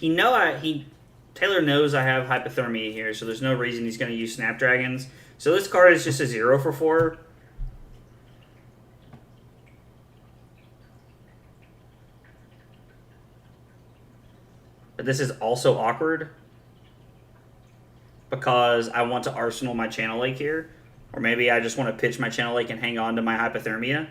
Taylor knows I have Hypothermia here, so there's no reason he's going to use Snapdragons. So this card is just a 0 for 4. But this is also awkward because I want to Arsenal my Channel Lake here. Or maybe I just want to pitch my Channel Lake and hang on to my Hypothermia.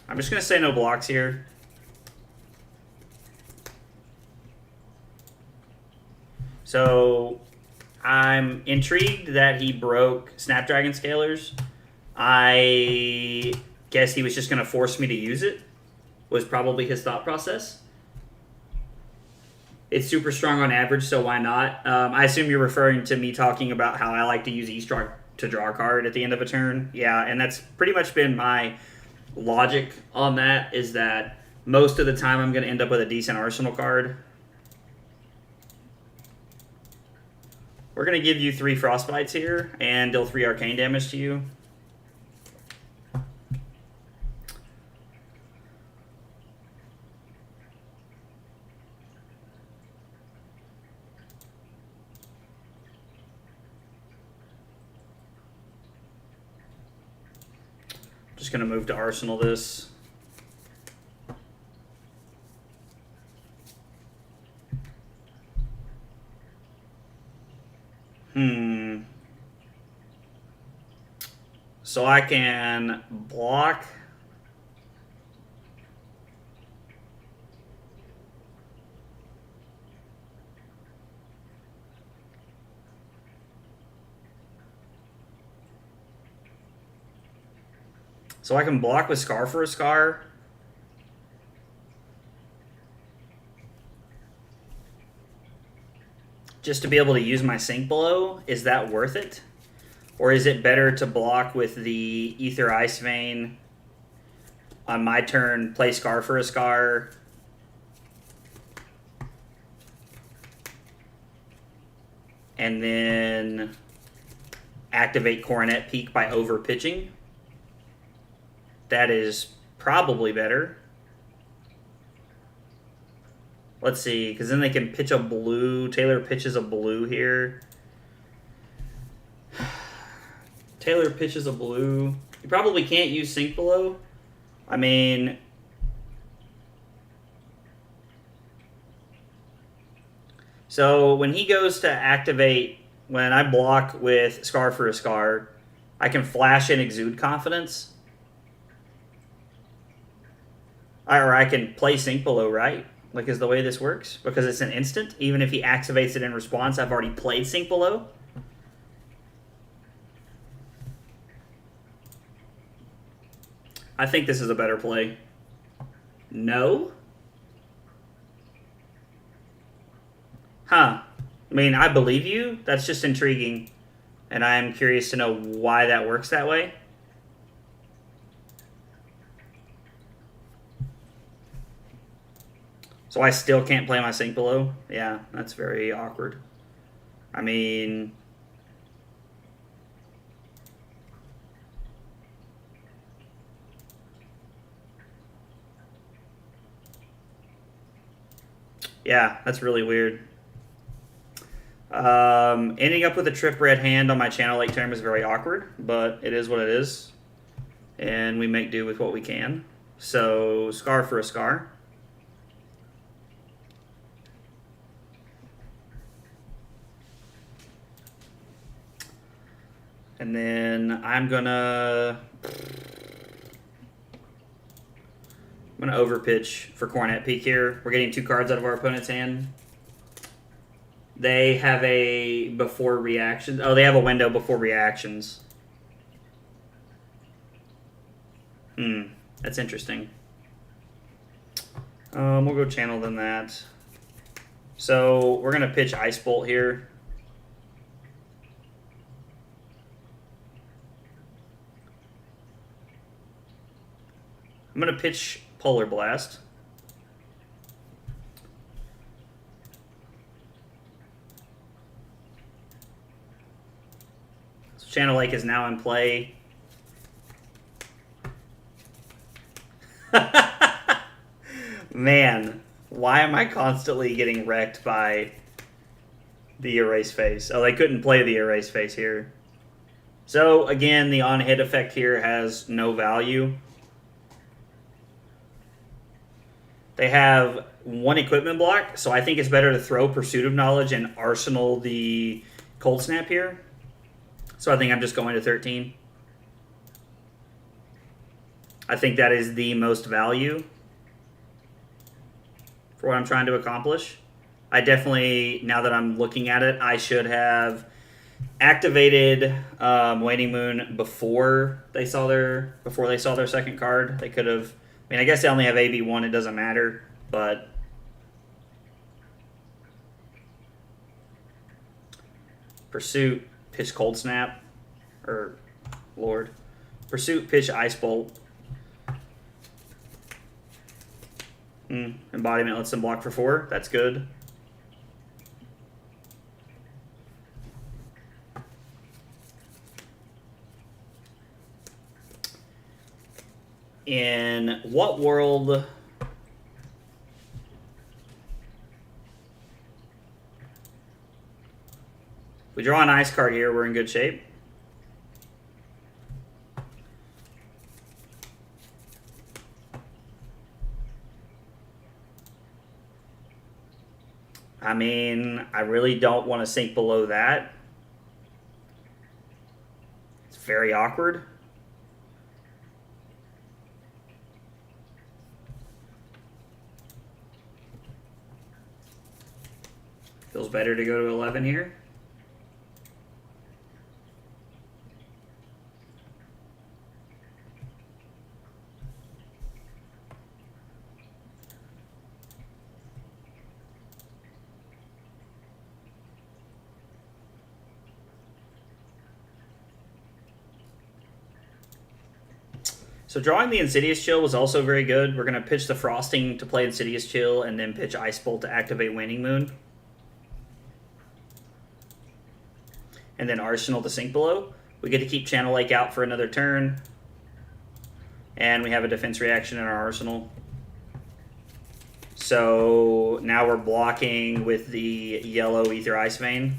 I'm just going to say no blocks here. So I'm intrigued that he broke Snapdragon Scalers. I guess he was just going to force me to use it, was probably his thought process. It's super strong on average, so why not? I assume you're referring to me talking about how I like to use Iyslander to draw a card at the end of a turn. Yeah, and that's pretty much been my logic on that, is that most of the time I'm going to end up with a decent arsenal card. We're going to give you 3 Frostbites here and deal 3 arcane damage to you. Just going to move to arsenal this. So I can block. So I can block with Scar for a Scar. Just to be able to use my Sink Below. Is that worth it? Or is it better to block with the Ether Ice Vein on my turn, play Scar for a Scar, and then activate Coronet Peak by over pitching? That is probably better. Let's see, because then they can pitch a blue. Taylor pitches a blue here. Taylor pitches a blue. You probably can't use Sink Below. I mean, so when he goes to activate, when I block with Scar for a Scar, I can flash and Exude Confidence. Or I can play Sink Below, right? Like, is the way this works? Because it's an instant. Even if he activates it in response, I've already played Sink Below. I think this is a better play. No? Huh. I mean, I believe you. That's just intriguing. And I'm curious to know why that works that way. So I still can't play my Sink Below? Yeah, that's very awkward. I mean, yeah, that's really weird. Ending up with a trip red hand on my channel late term is very awkward, but it is what it is. And we make do with what we can. So, Scar for a Scar. And then I'm gonna overpitch for Coronet Peak here. We're getting 2 cards out of our opponent's hand. They have a before reactions. Oh, they have a window before reactions. That's interesting. We'll go channel them that. So we're gonna pitch Ice Bolt here. I'm going to pitch Polar Blast. So Channel Lake is now in play. Man, why am I constantly getting wrecked by the Erase Face? Oh, they couldn't play the Erase Face here. So, again, the on-hit effect here has no value. They have 1 equipment block, so I think it's better to throw Pursuit of Knowledge and arsenal the Cold Snap here. So I think I'm just going to 13. I think that is the most value for what I'm trying to accomplish. I definitely, now that I'm looking at it, I should have activated Waning Moon before they saw their second card. They could have. I mean, I guess they only have AB1. It doesn't matter, but Pursuit, pitch Cold Snap, or Lord, Pursuit, pitch Ice Bolt. Embodiment lets them block for 4. That's good. In what world we draw an ice card here, we're in good shape. I mean, I really don't want to sink below that. It's very awkward. Feels better to go to 11 here. So drawing the Insidious Chill was also very good. We're going to pitch the Frosting to play Insidious Chill and then pitch Ice Bolt to activate Waning Moon. And then Arsenal to sink below. We get to keep Channel Lake out for another turn. And we have a defense reaction in our arsenal. So now we're blocking with the yellow Ether Ice Vein.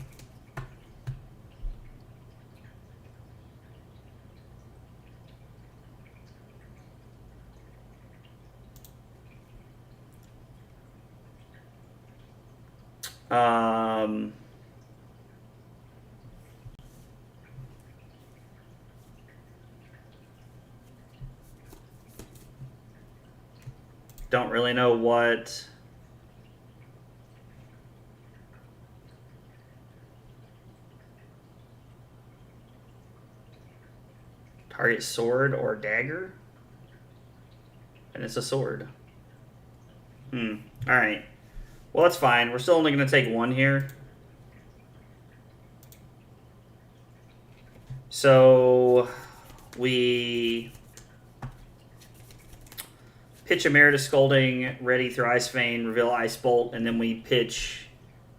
Don't really know what target sword or dagger, and it's a sword. All right. Well, that's fine. We're still only going to take 1 here. So we pitch Emeritus Scolding, ready through Ice Vein, reveal Ice Bolt, and then we pitch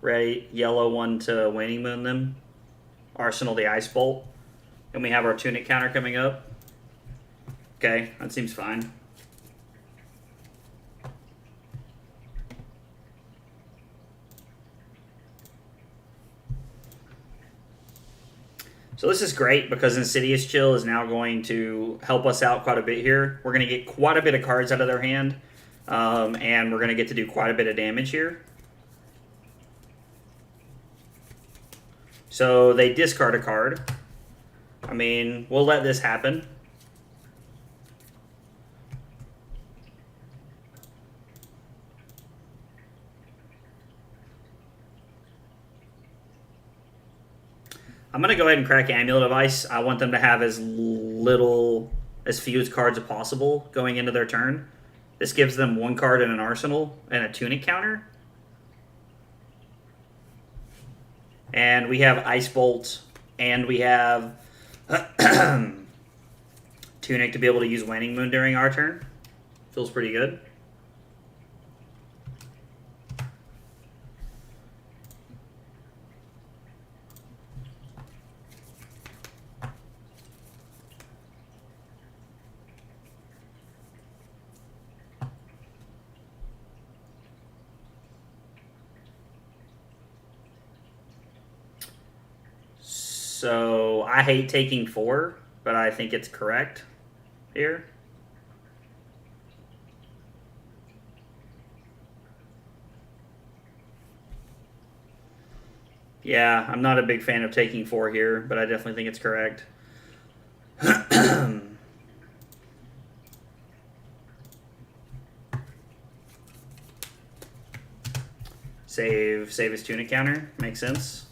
ready yellow 1 to Waning Moon them. Arsenal the Ice Bolt. And we have our Tunic counter coming up. Okay, that seems fine. So this is great because Insidious Chill is now going to help us out quite a bit here. We're going to get quite a bit of cards out of their hand, and we're going to get to do quite a bit of damage here. So they discard a card. I mean, we'll let this happen. I'm going to go ahead and crack Amulet of Ice. I want them to have as few cards as possible going into their turn. This gives them 1 card in an arsenal and a Tunic counter. And we have Ice Bolt, and we have Tunic to be able to use Waning Moon during our turn. Feels pretty good. So I hate taking 4, but I think it's correct here. Yeah, I'm not a big fan of taking 4 here, but I definitely think it's correct. Save his Tunic counter. Makes sense.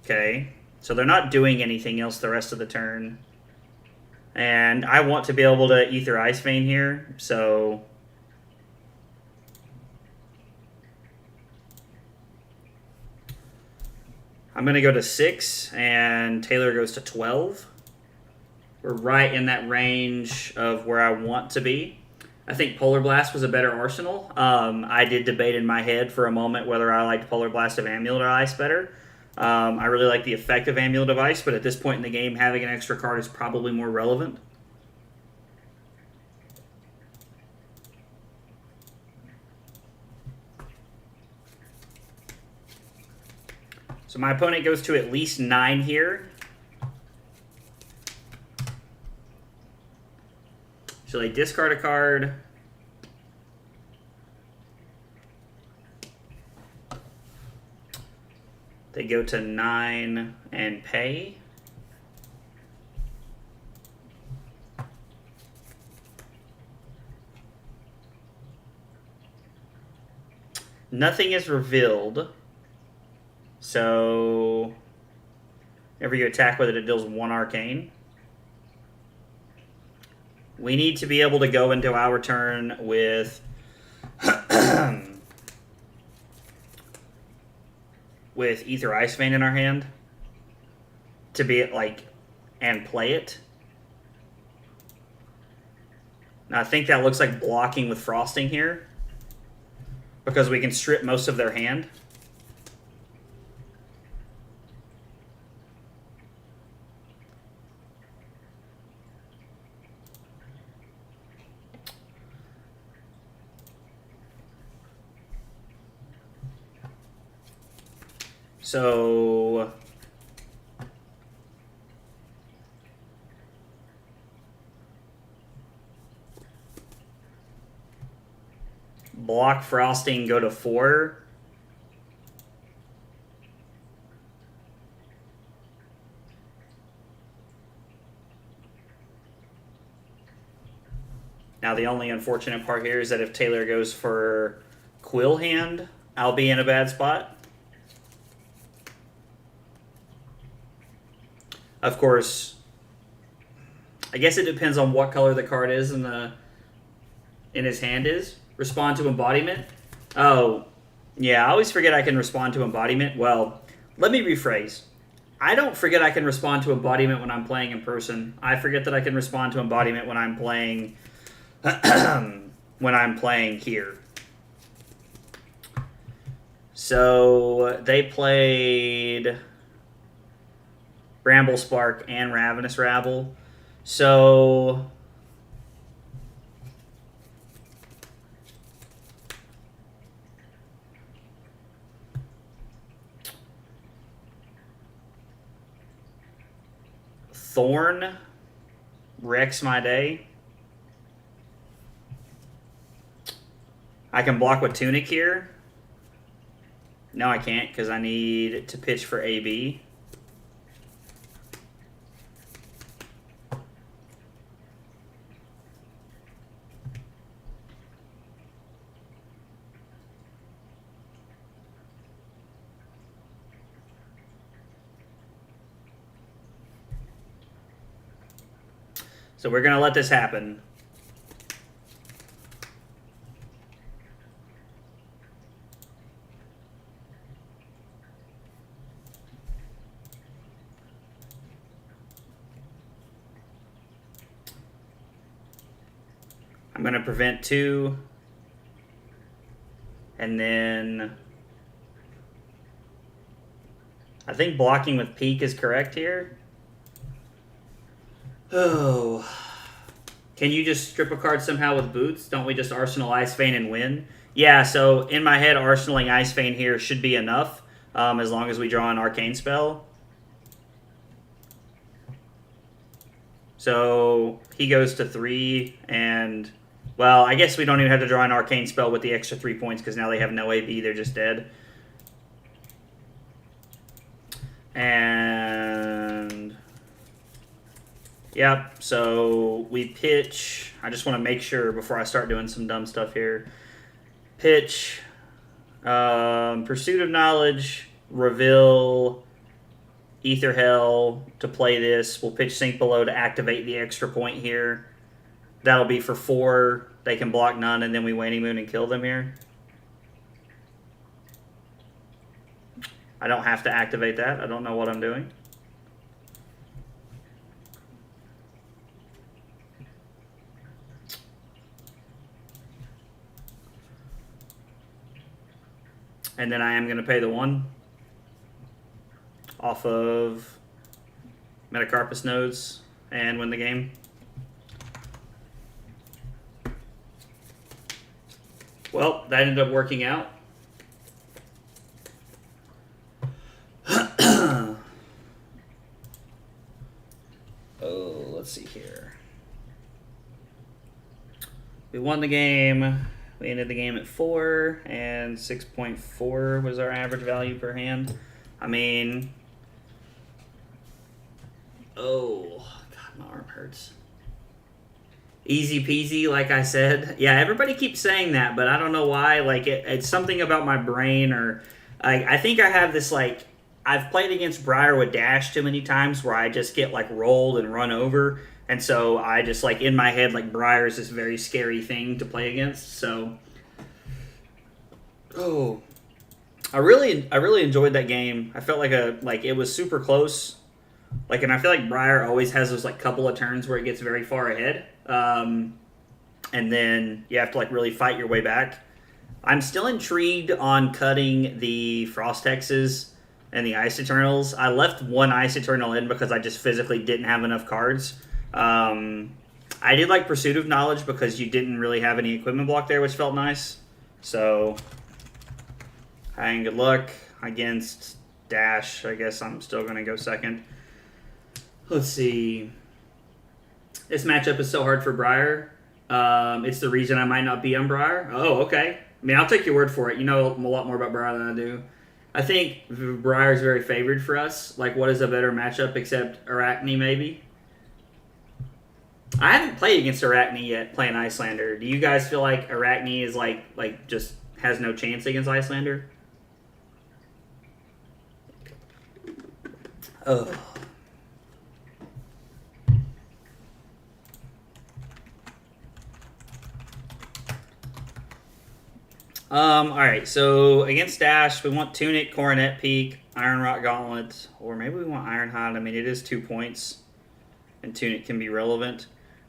Okay. So they're not doing anything else the rest of the turn. And I want to be able to Ether Ice Vein here, so... I'm going to go to 6, and Taylor goes to 12. We're right in that range of where I want to be. I think Polar Blast was a better arsenal. I did debate in my head for a moment whether I liked Polar Blast of Amulet of Ice better. I really like the effect of Amulet of Ice, but at this point in the game, having an extra card is probably more relevant. So my opponent goes to at least 9 here. So they discard a card. They go to 9 and pay. Nothing is revealed. So, whenever you attack with it, it deals 1 arcane. We need to be able to go into our turn with with Ether Ice Vein in our hand to be like and play it. Now I think that looks like blocking with Frosting here because we can strip most of their hand. So block Frosting, go to 4. Now the only unfortunate part here is that if Taylor goes for Quill Hand, I'll be in a bad spot. Of course, I guess it depends on what color the card is in his hand is. Respond to Embodiment. Oh, yeah, I always forget I can respond to Embodiment. Well, let me rephrase. I don't forget I can respond to Embodiment when I'm playing in person. I forget that I can respond to Embodiment when I'm playing here. So they played Bramble Spark and Ravenous Rabble. So Thorn wrecks my day. I can block with Tunic here. No, I can't because I need to pitch for AB. So we're going to let this happen. I'm going to prevent 2. And then I think blocking with Peak is correct here. Oh. Can you just strip a card somehow with Boots? Don't we just Arsenal Ice Vein and win? Yeah, so in my head, Arsenaling Ice Vein here should be enough, as long as we draw an Arcane spell. So he goes to 3, and, well, I guess we don't even have to draw an Arcane spell with the extra 3 points, because now they have no AB, they're just dead. And yep, so we pitch. I just want to make sure before I start doing some dumb stuff here. Pitch, Pursuit of Knowledge, reveal Ether Hell to play this. We'll pitch Sink Below to activate the extra point here. That'll be for 4. They can block none, and then we Waning Moon and kill them here. I don't have to activate that. I don't know what I'm doing. And then I am going to pay the 1 off of Metacarpus nodes and win the game. Well, that ended up working out. Oh, let's see here. We won the game. We ended the game at 4, and 6.4 was our average value per hand. I mean, oh, God, my arm hurts. Easy peasy, like I said. Yeah, everybody keeps saying that, but I don't know why. Like, it's something about my brain, or I think I have this, like, I've played against Briar with Dash too many times where I just get, like, rolled and run over. And so I just, like, in my head, like, Briar is this very scary thing to play against. So, oh, I really enjoyed that game. I felt like it was super close. Like, and I feel like Briar always has those, like, couple of turns where it gets very far ahead. And then you have to, like, really fight your way back. I'm still intrigued on cutting the Frost Hexes and the Ice Eternals. I left 1 Ice Eternal in because I just physically didn't have enough cards. I did like Pursuit of Knowledge because you didn't really have any equipment block there, which felt nice. So, hi and good luck against Dash. I guess I'm still going to go second. Let's see. This matchup is so hard for Briar. It's the reason I might not be on Briar. Oh, okay. I mean, I'll take your word for it. You know a lot more about Briar than I do. I think Briar is very favored for us. Like, what is a better matchup except Arachne, maybe? I haven't played against Arachne yet, playing Iyslander. Do you guys feel like Arachne is, like just has no chance against Iyslander? Oh. Alright, so against Dash, we want Tunic, Coronet Peak, Iron Rock Gauntlet, or maybe we want Ironhide. I mean, it is 2 points, and Tunic can be relevant.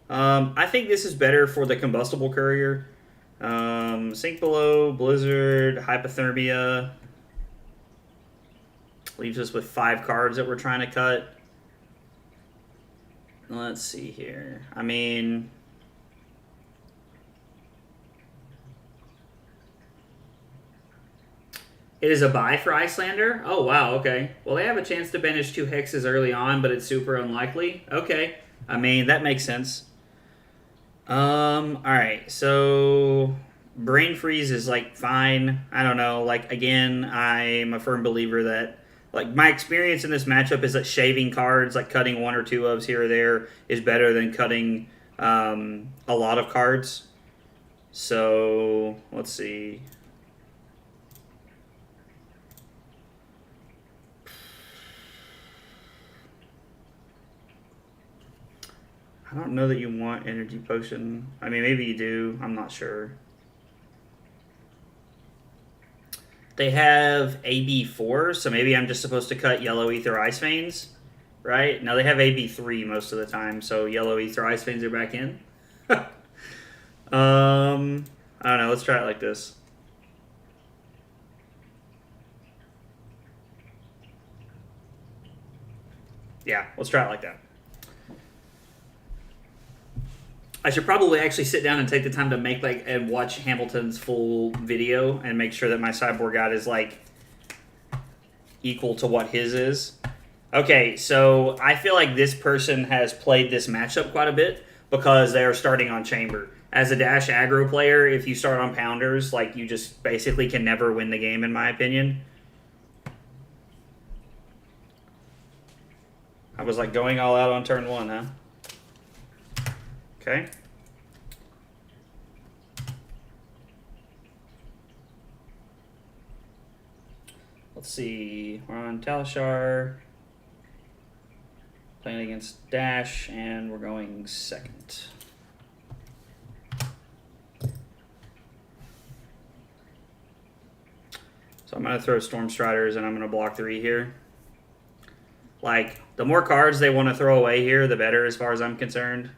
I think this is better for the Combustible Courier. Sink Below, Blizzard, Hypothermia. Leaves us with 5 cards that we're trying to cut. Let's see here. I mean, it is a buy for Iyslander? Oh, wow, okay. Well, they have a chance to banish 2 hexes early on, but it's super unlikely. Okay. I mean, that makes sense. Alright, so Brain Freeze is, like, fine. I don't know. Like, again, I'm a firm believer that, like, my experience in this matchup is that shaving cards, like cutting 1 or 2 ofs here or there, is better than cutting a lot of cards. So, let's see. I don't know that you want Energy Potion. I mean, maybe you do. I'm not sure. They have AB4, so maybe I'm just supposed to cut Yellow Ether Ice Veins, right? Now they have AB3 most of the time, so Yellow Ether Ice Veins are back in. I don't know. Let's try it like this. Yeah, let's try it like that. I should probably actually sit down and take the time to make and watch Hamilton's full video and make sure that my sideboard guide is like equal to what his is. Okay, so I feel like this person has played this matchup quite a bit because they are starting on Chamber. As a Dash aggro player, if you start on Pounders, like you just basically can never win the game, in my opinion. I was like going all out on turn 1, huh? Okay. Let's see. We're on Talishar. Playing against Dash, and we're going second. So I'm going to throw Storm Striders, and I'm going to block 3 here. Like, the more cards they want to throw away here, the better as far as I'm concerned.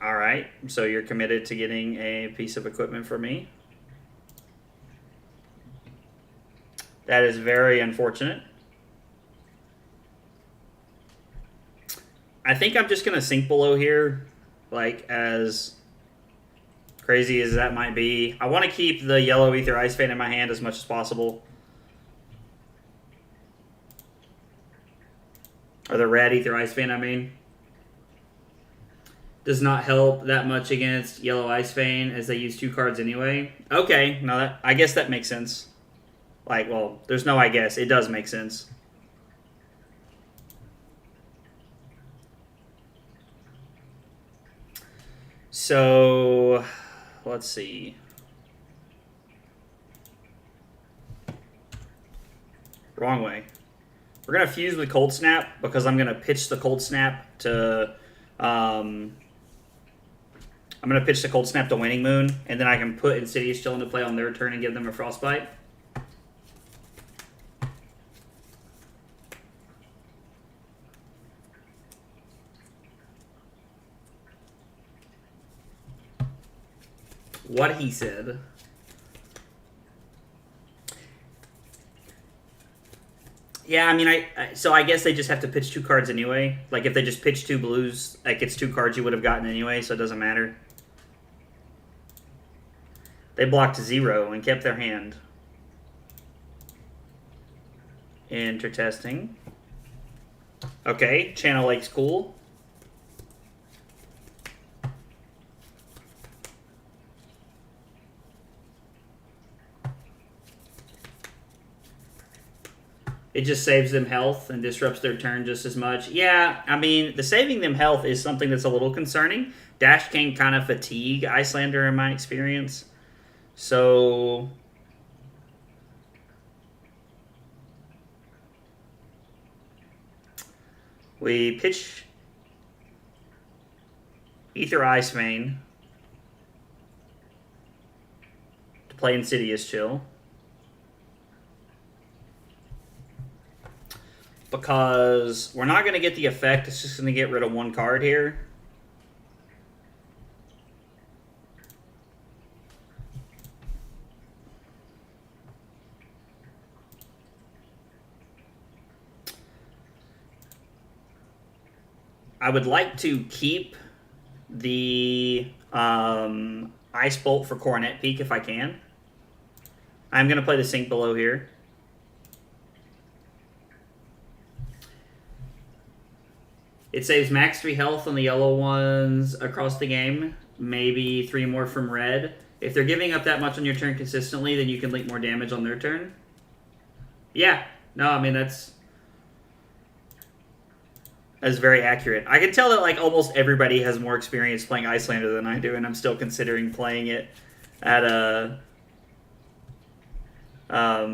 All right, so you're committed to getting a piece of equipment for me. That is very unfortunate. I think I'm just going to sink below here, like, as crazy as that might be. I want to keep the yellow Ether Ice Fan in my hand as much as possible. Or the red Ether Ice Fan, I mean. Does not help that much against yellow Ice Fan, as they use 2 cards anyway. Okay, no, I guess that makes sense. Like, well, there's no I guess. It does make sense. So, let's see. Wrong way. We're going to fuse with Cold Snap because I'm going to pitch the Cold Snap to... I'm going to pitch the Cold Snap to Waning Moon, and then I can put Insidious Chill into play on their turn and give them a Frostbite. What he said. Yeah, I mean, so I guess they just have to pitch 2 cards anyway. Like, if they just pitch 2 blues, like, it's 2 cards you would have gotten anyway, so it doesn't matter. They blocked 0 and kept their hand. Intertesting. Okay, Channel Lake's cool. It just saves them health and disrupts their turn just as much. Yeah, I mean, the saving them health is something that's a little concerning. Dash can kind of fatigue Iyslander in my experience. So... we pitch Ether Ice Vein to play Insidious Chill. Because we're not going to get the effect. It's just going to get rid of 1 card here. I would like to keep the Ice Bolt for Coronet Peak if I can. I'm going to play the Sink Below here. It saves max 3 health on the yellow ones across the game. Maybe 3 more from red. If they're giving up that much on your turn consistently, then you can link more damage on their turn. Yeah. No, I mean, that's very accurate. I can tell that, like, almost everybody has more experience playing Iyslander than I do, and I'm still considering playing it at a...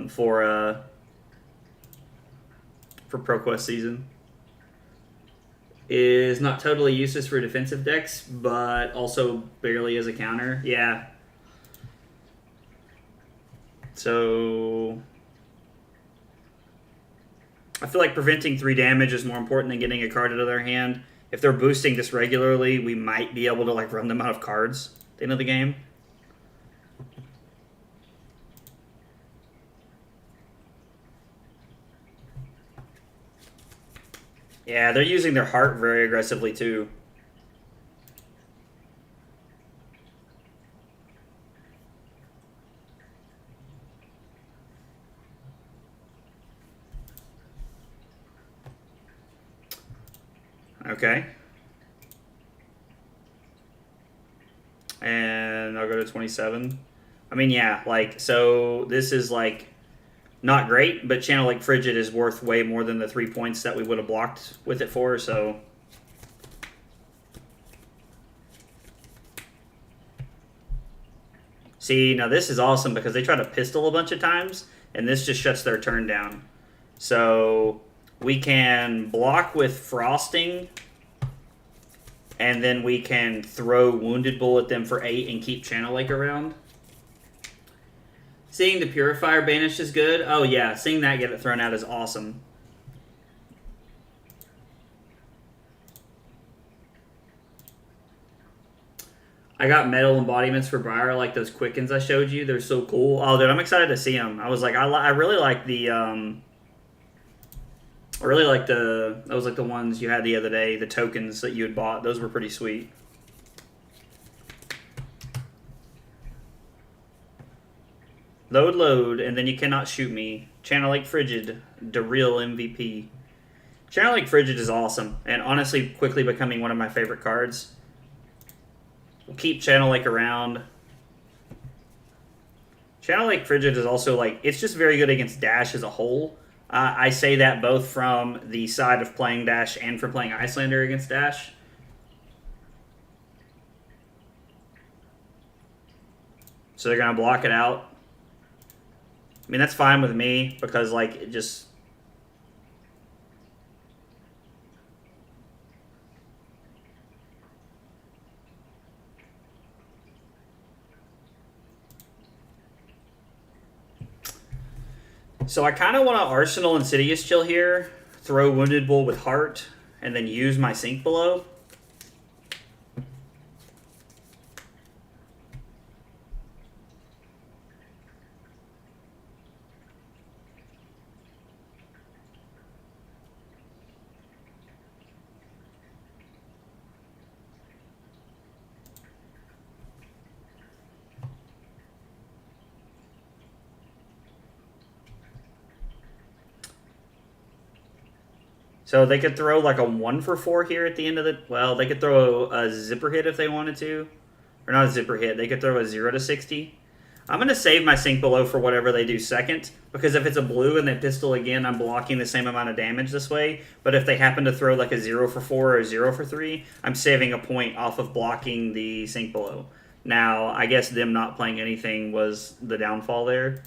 for ProQuest season. Is not totally useless for defensive decks, but also barely as a counter. Yeah. So... I feel like preventing 3 damage is more important than getting a card out of their hand. If they're boosting this regularly, we might be able to, like, run them out of cards at the end of the game. Yeah, they're using their heart very aggressively, too. Okay. And I'll go to 27. I mean, yeah, like, so this is, like, not great, but Channel Lake Frigid is worth way more than the 3 points that we would have blocked with it for, so... See, now this is awesome because they try to pistol a bunch of times, and this just shuts their turn down. So We can block with Frosting, and then we can throw Wounded Bull at them for 8 and keep Channel Lake around. Seeing the Purifier banished is good. Oh yeah, seeing that get it thrown out is awesome. I got metal embodiments for Briar, like those Quickens I showed you. They're so cool. Oh, dude, I'm excited to see them. I was like, I really like the, that was like the ones you had the other day, the tokens that you had bought. Those were pretty sweet. Load, and then you cannot shoot me. Channel Lake Frigid, the real MVP. Channel Lake Frigid is awesome, and honestly, quickly becoming one of my favorite cards. We'll keep Channel Lake around. Channel Lake Frigid is also like, it's just very good against Dash as a whole. I say that both from the side of playing Dash and for playing Iyslander against Dash. So they're going to block it out. I mean, that's fine with me because, like, it just... So I kind of want to Arsenal Insidious Chill here, throw Wounded Bull with Heart, and then use my Sink Below. So they could throw like a 1 for 4 here at the end of the... Well, they could throw a zipper hit if they wanted to. Or not a zipper hit. They could throw a 0 to 60. I'm going to save my Sink Below for whatever they do second. Because if it's a blue and they pistol again, I'm blocking the same amount of damage this way. But if they happen to throw like a 0 for 4 or a 0 for 3, I'm saving a point off of blocking the Sink Below. Now, I guess them not playing anything was the downfall there.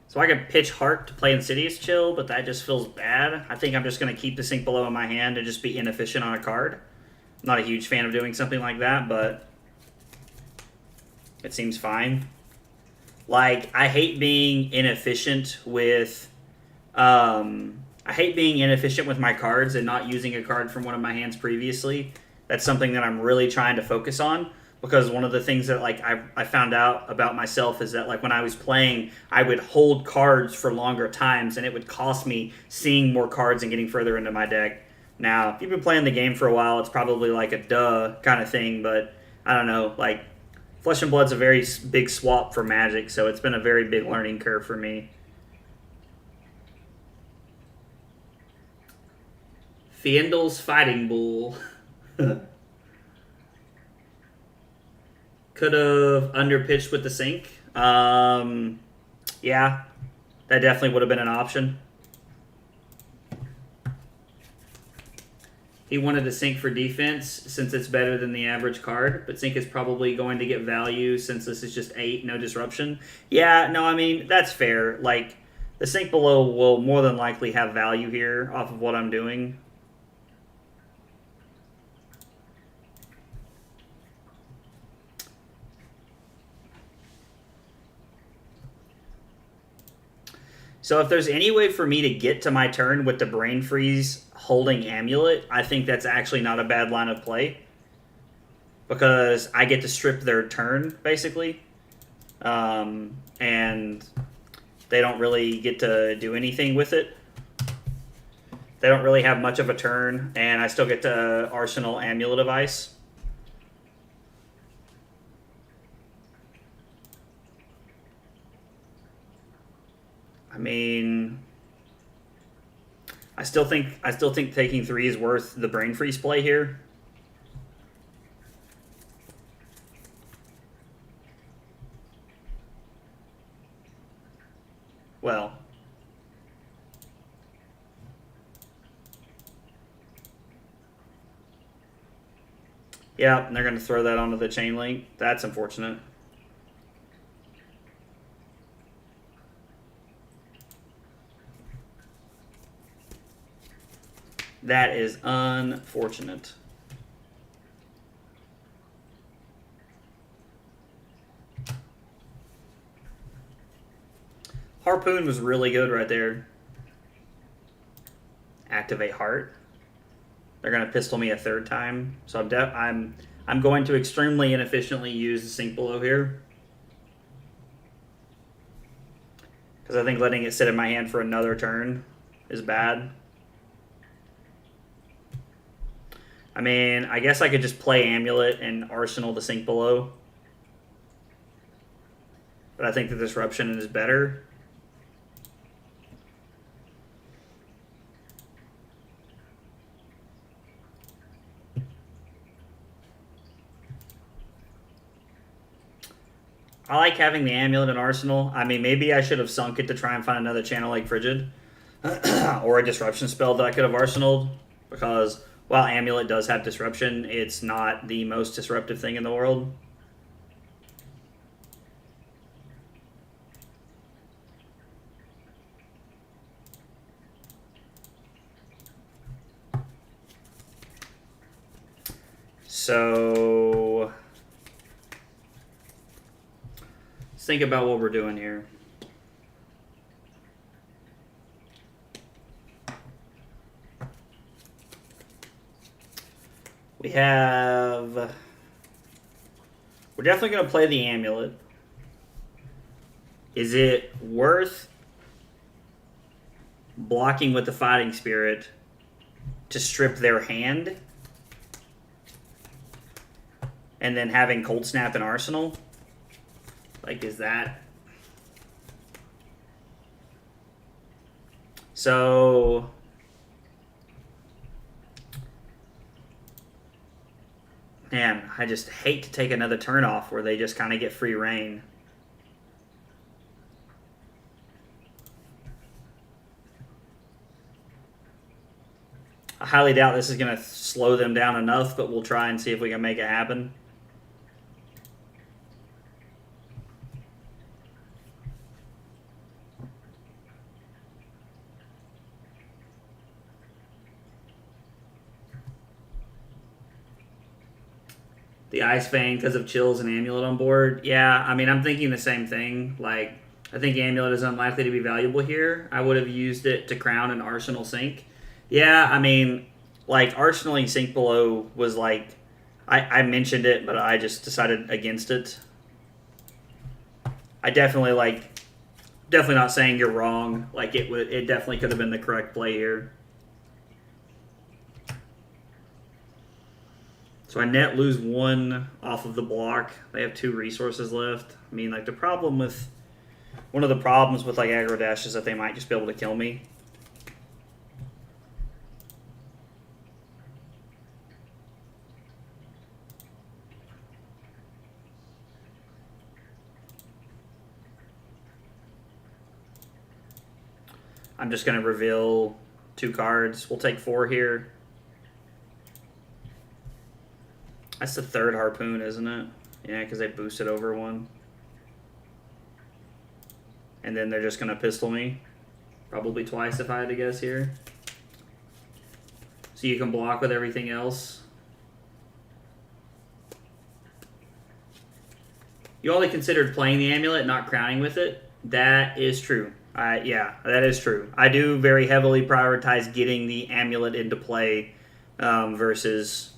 So I could pitch Heart to play Insidious Chill, but that just feels bad. I think I'm just going to keep the Sink Below in my hand and just be inefficient on a card. I'm not a huge fan of doing something like that, but it seems fine. Like, I hate being inefficient with... I hate being inefficient with my cards and not using a card from one of my hands previously. That's something that I'm really trying to focus on. Because one of the things that like I found out about myself is that like when I was playing, I would hold cards for longer times, and it would cost me seeing more cards and getting further into my deck. Now, if you've been playing the game for a while, it's probably like a duh kind of thing, but I don't know. Like, Flesh and Blood's a very big swap for Magic, so it's been a very big learning curve for me. Fiendl's Fighting Bull. Could have underpitched with the Sink. Yeah, that definitely would have been an option. He wanted to Sink for defense since it's better than the average card, but Sink is probably going to get value since this is just 8, no disruption. Yeah, no, I mean, that's fair. Like, the Sink Below will more than likely have value here off of what I'm doing. So if there's any way for me to get to my turn with the Brain Freeze holding Amulet, I think that's actually not a bad line of play. Because I get to strip their turn, basically. And they don't really get to do anything with it. They don't really have much of a turn, and I still get to Arsenal Amulet of Ice. I mean, I still think taking 3 is worth the Brain Freeze play here. Well, Yeah, and they're going to throw that onto the chain link. That's unfortunate. That is unfortunate. Harpoon was really good right there. Activate heart. They're going to pistol me a third time, so I'm going to extremely inefficiently use the sink below here, because I think letting it sit in my hand for another turn is bad. I mean, I guess I could just play Amulet and Arsenal the sink below, but I think the Disruption is better. I like having the Amulet and Arsenal. I mean, maybe I should have sunk it to try and find another channel like Frigid. Or a Disruption spell that I could have arsenaled. Because while Amulet does have Disruption, it's not the most disruptive thing in the world. So let's think about what we're doing here. We're definitely going to play the Amulet. Is it worth blocking with the Fighting Spirit to strip their hand and then having Cold Snap and Arsenal? Like, is that... So... Man, I just hate to take another turn off where they just kind of get free reign. I highly doubt this is going to slow them down enough, but we'll try and see if we can make it happen. The Ice Fang because of Chills and Amulet on board. Yeah, I mean, I'm thinking the same thing. Like, I think Amulet is unlikely to be valuable here. I would have used it to crown an Arsenal Sink. Yeah, I mean, like, Arsenaling Sink below was like, I mentioned it, but I just decided against it. I definitely, like, definitely not saying you're wrong. Like, it definitely could have been the correct play here. So I net lose one off of the block. They have 2 resources left. I mean, like, one of the problems with, like, aggro dash is that they might just be able to kill me. I'm just going to reveal 2 cards. We'll take 4 here. That's the 3rd Harpoon, isn't it? Yeah, because they boosted over 1. And then they're just going to pistol me. Probably twice if I had to guess here. So you can block with everything else. You only considered playing the Amulet, not crowning with it. That is true. Yeah, that is true. I do very heavily prioritize getting the Amulet into play versus...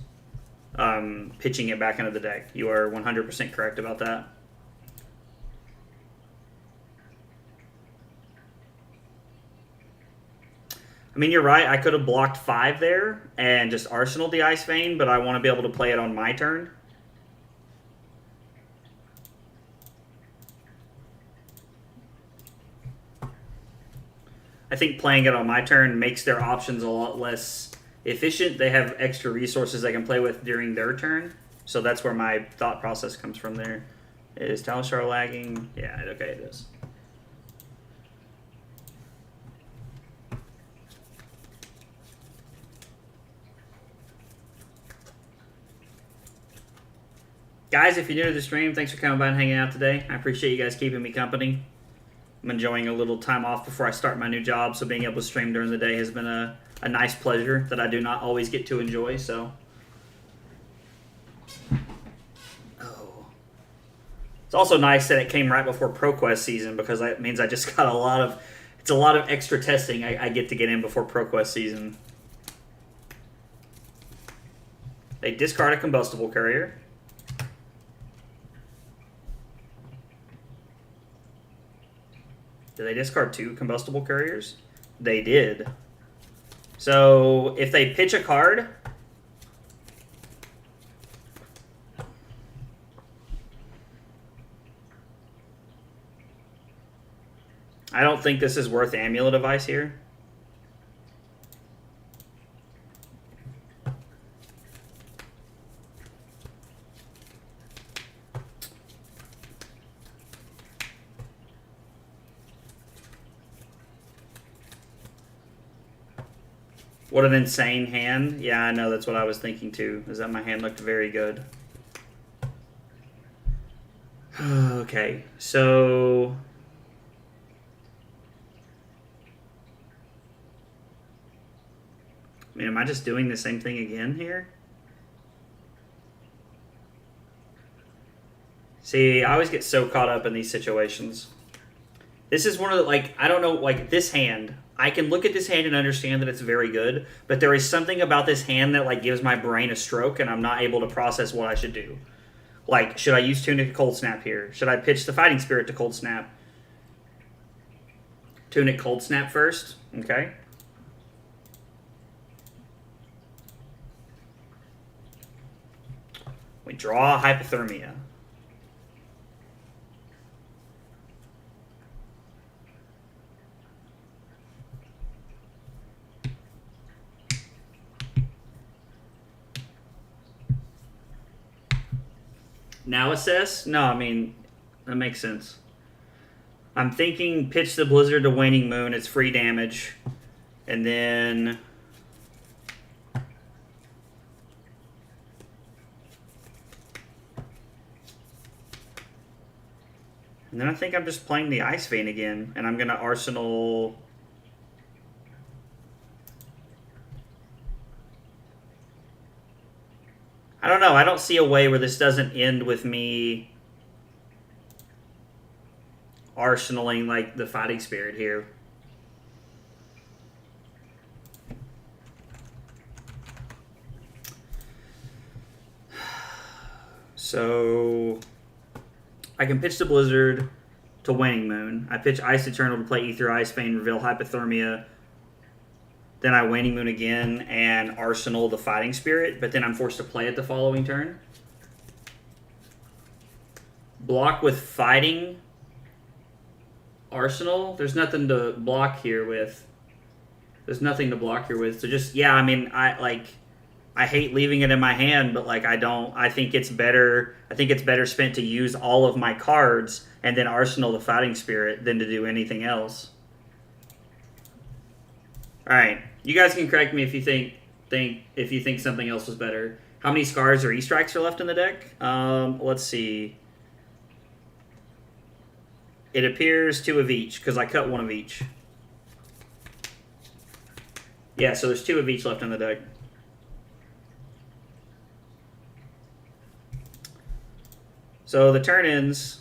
pitching it back into the deck. You are 100% correct about that. I mean, you're right. I could have blocked 5 there and just arsenaled the Ice Vein, but I want to be able to play it on my turn. I think playing it on my turn makes their options a lot less efficient. They have extra resources they can play with during their turn. So that's where my thought process comes from there. Is Talishar lagging? Yeah, okay, it is. Guys, if you're new to the stream, thanks for coming by and hanging out today. I appreciate you guys keeping me company. I'm enjoying a little time off before I start my new job, so being able to stream during the day has been a nice pleasure that I do not always get to enjoy. So, it's also nice that it came right before ProQuest season, because that means I just got a lot of extra testing I get to get in before ProQuest season. They discard a combustible courier. Did they discard 2 combustible couriers? They did. So if they pitch a card, I don't think this is worth Amulet Device here. What an insane hand. Yeah, I know, that's what I was thinking too, is that my hand looked very good. Okay, so... I mean, am I just doing the same thing again here? See, I always get so caught up in these situations. This is one of the, like, I don't know, like, this hand... I can look at this hand and understand that it's very good, but there is something about this hand that like gives my brain a stroke, and I'm not able to process what I should do. Like, should I use Tunic to Cold Snap here? Should I pitch the Fighting Spirit to Cold Snap? Tunic Cold Snap first. Okay. We draw Hypothermia. Now assess? No, I mean, that makes sense. I'm thinking pitch the Blizzard to Waning Moon. It's free damage. And then... And then I think I'm just playing the Ice Vein again. And I'm going to Arsenal... I don't know. I don't see a way where this doesn't end with me arsenaling like the Fighting Spirit here. So I can pitch the Blizzard to Waning Moon. I pitch Ice Eternal to play Ether Ice Vein, reveal Hypothermia. Then I Waning Moon again and Arsenal the Fighting Spirit, but then I'm forced to play it the following turn. Block with Fighting Arsenal. There's nothing to block here with. There's nothing to block here with. So just, yeah, I mean, I hate leaving it in my hand, but like I think it's better spent to use all of my cards and then Arsenal the Fighting Spirit than to do anything else. All right. You guys can correct me if you think something else was better. How many Scars or E-Strikes are left in the deck? Let's see. It appears 2 of each, because I cut 1 of each. Yeah, so there's 2 of each left in the deck. So the turn ends.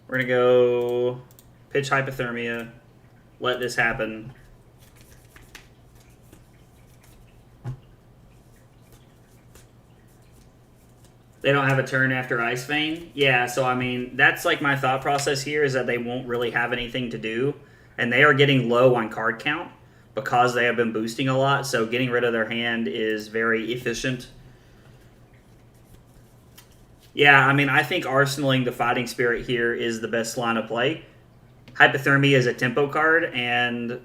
We're going to go pitch Hypothermia. Let this happen. They don't have a turn after Ice Vein? Yeah, so I mean, that's like my thought process here, is that they won't really have anything to do. And they are getting low on card count because they have been boosting a lot, so getting rid of their hand is very efficient. Yeah, I mean, I think arsenaling the Fighting Spirit here is the best line of play. Hypothermia is a tempo card, and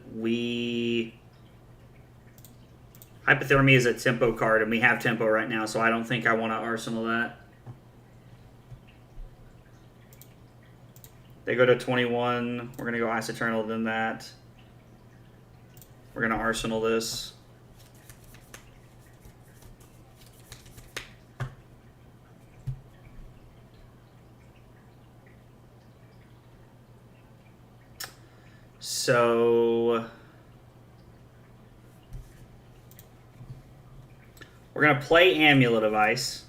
Hypothermia is a tempo card, and we have tempo right now, so I don't think I want to arsenal that. They go to 21. We're going to go Ice Eternal, then that. We're going to arsenal this. So we're going to play Amulet of Ice.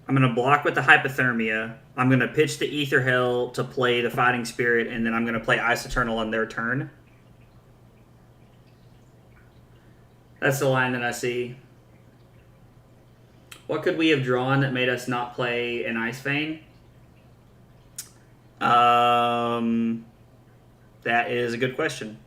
I'm going to block with the Hypothermia. I'm going to pitch the Ether Hell to play the Fighting Spirit, and then I'm going to play Ice Eternal on their turn. That's the line that I see. What could we have drawn that made us not play an Ice Vein? That is a good question.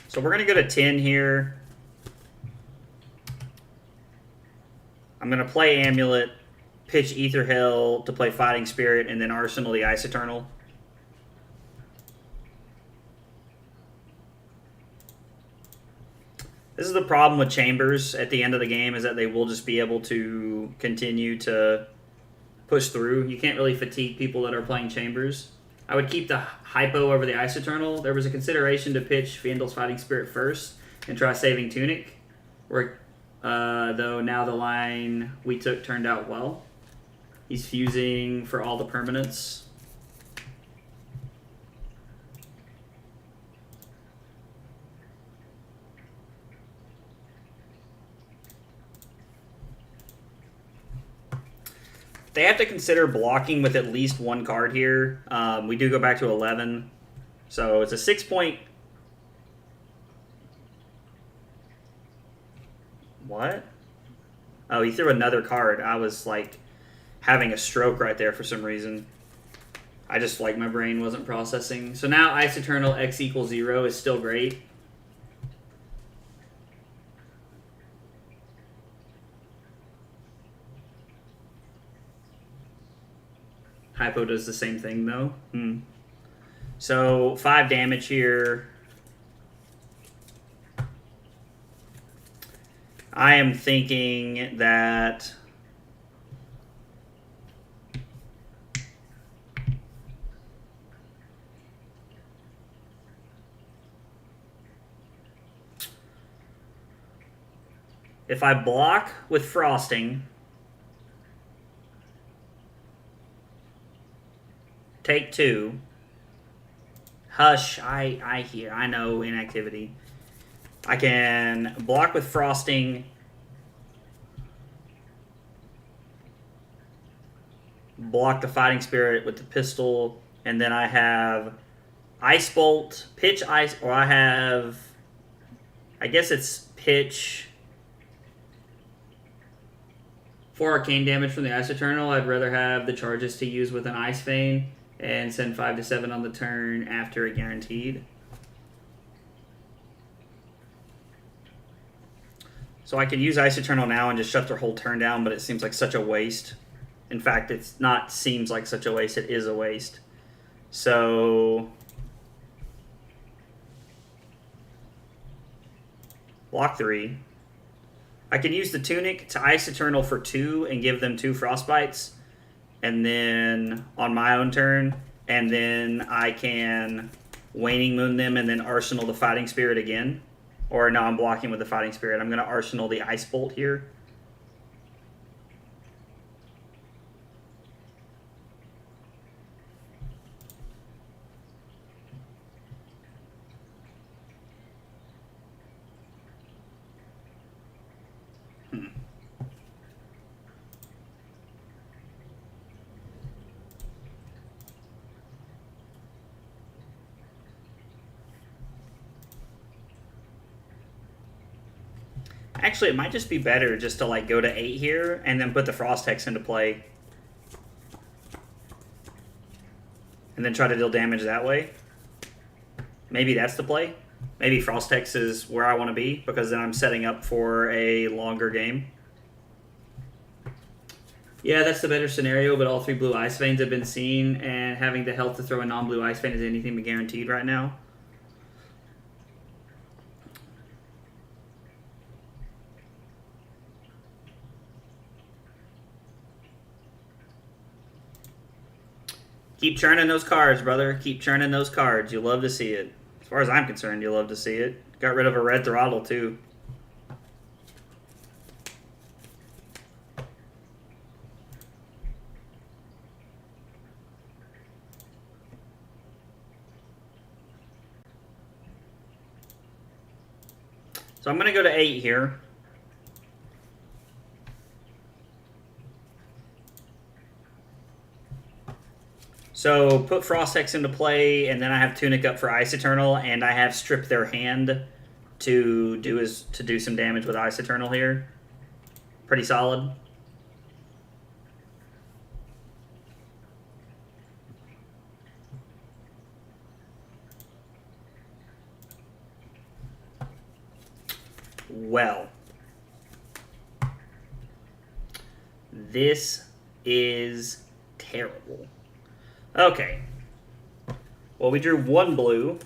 So we're going to go to 10 here. I'm going to play Amulet, pitch Ether Hell to play Fighting Spirit, and then Arsenal the Ice Eternal. This is the problem with Chambers at the end of the game, is that they will just be able to continue to push through. You can't really fatigue people that are playing Chambers. I would keep the Hypo over the Ice Eternal. There was a consideration to pitch Vandal's Fighting Spirit first and try saving Tunic, though now the line we took turned out well. He's fusing for all the permanents. They have to consider blocking with at least one card here. We do go back to 11. So it's a 6-point... What? Oh, he threw another card. I was, like, having a stroke right there for some reason. I just, like, my brain wasn't processing. So now Ice Eternal X equals 0 is still great. Hypo does the same thing, though. So 5 damage here. I am thinking that if I block with Frosting, take 2. Hush, I hear. I know inactivity. I can block with Frosting. Block the Fighting Spirit with the pistol. And then I have Ice Bolt, pitch Ice, or I have... I guess it's pitch... 4 arcane damage from the Ice Eternal. I'd rather have the charges to use with an Ice Vein and send 5 to 7 on the turn after a guaranteed. So I could use Ice Eternal now and just shut their whole turn down, but it seems like such a waste. In fact, it's not seems like such a waste, it is a waste. So... block 3. I can use the Tunic to Ice Eternal for 2 and give them 2 Frostbites. And then on my own turn, and then I can Waning Moon them and then Arsenal the Fighting Spirit again. Or no, I'm blocking with the Fighting Spirit. I'm going to Arsenal the Ice Bolt here. Actually, it might just be better just to like go to 8 here and then put the Frost Hex into play. And then try to deal damage that way. Maybe that's the play. Maybe Frost Hex is where I want to be because then I'm setting up for a longer game. Yeah, that's the better scenario, but all 3 blue Ice Veins have been seen, and having the health to throw a non-blue Ice Vein is anything but guaranteed right now. Keep churning those cards, brother. Keep churning those cards. You'll love to see it. far as I'm concerned, you love to see it. Got rid of a red throttle, too. So I'm going to go to 8 here. So put Frost Hex into play, and then I have Tunic up for Ice Eternal, and I have Strip Their Hand to do some damage with Ice Eternal here. Pretty solid. Well, this is terrible. Okay. Well, we drew 1 blue.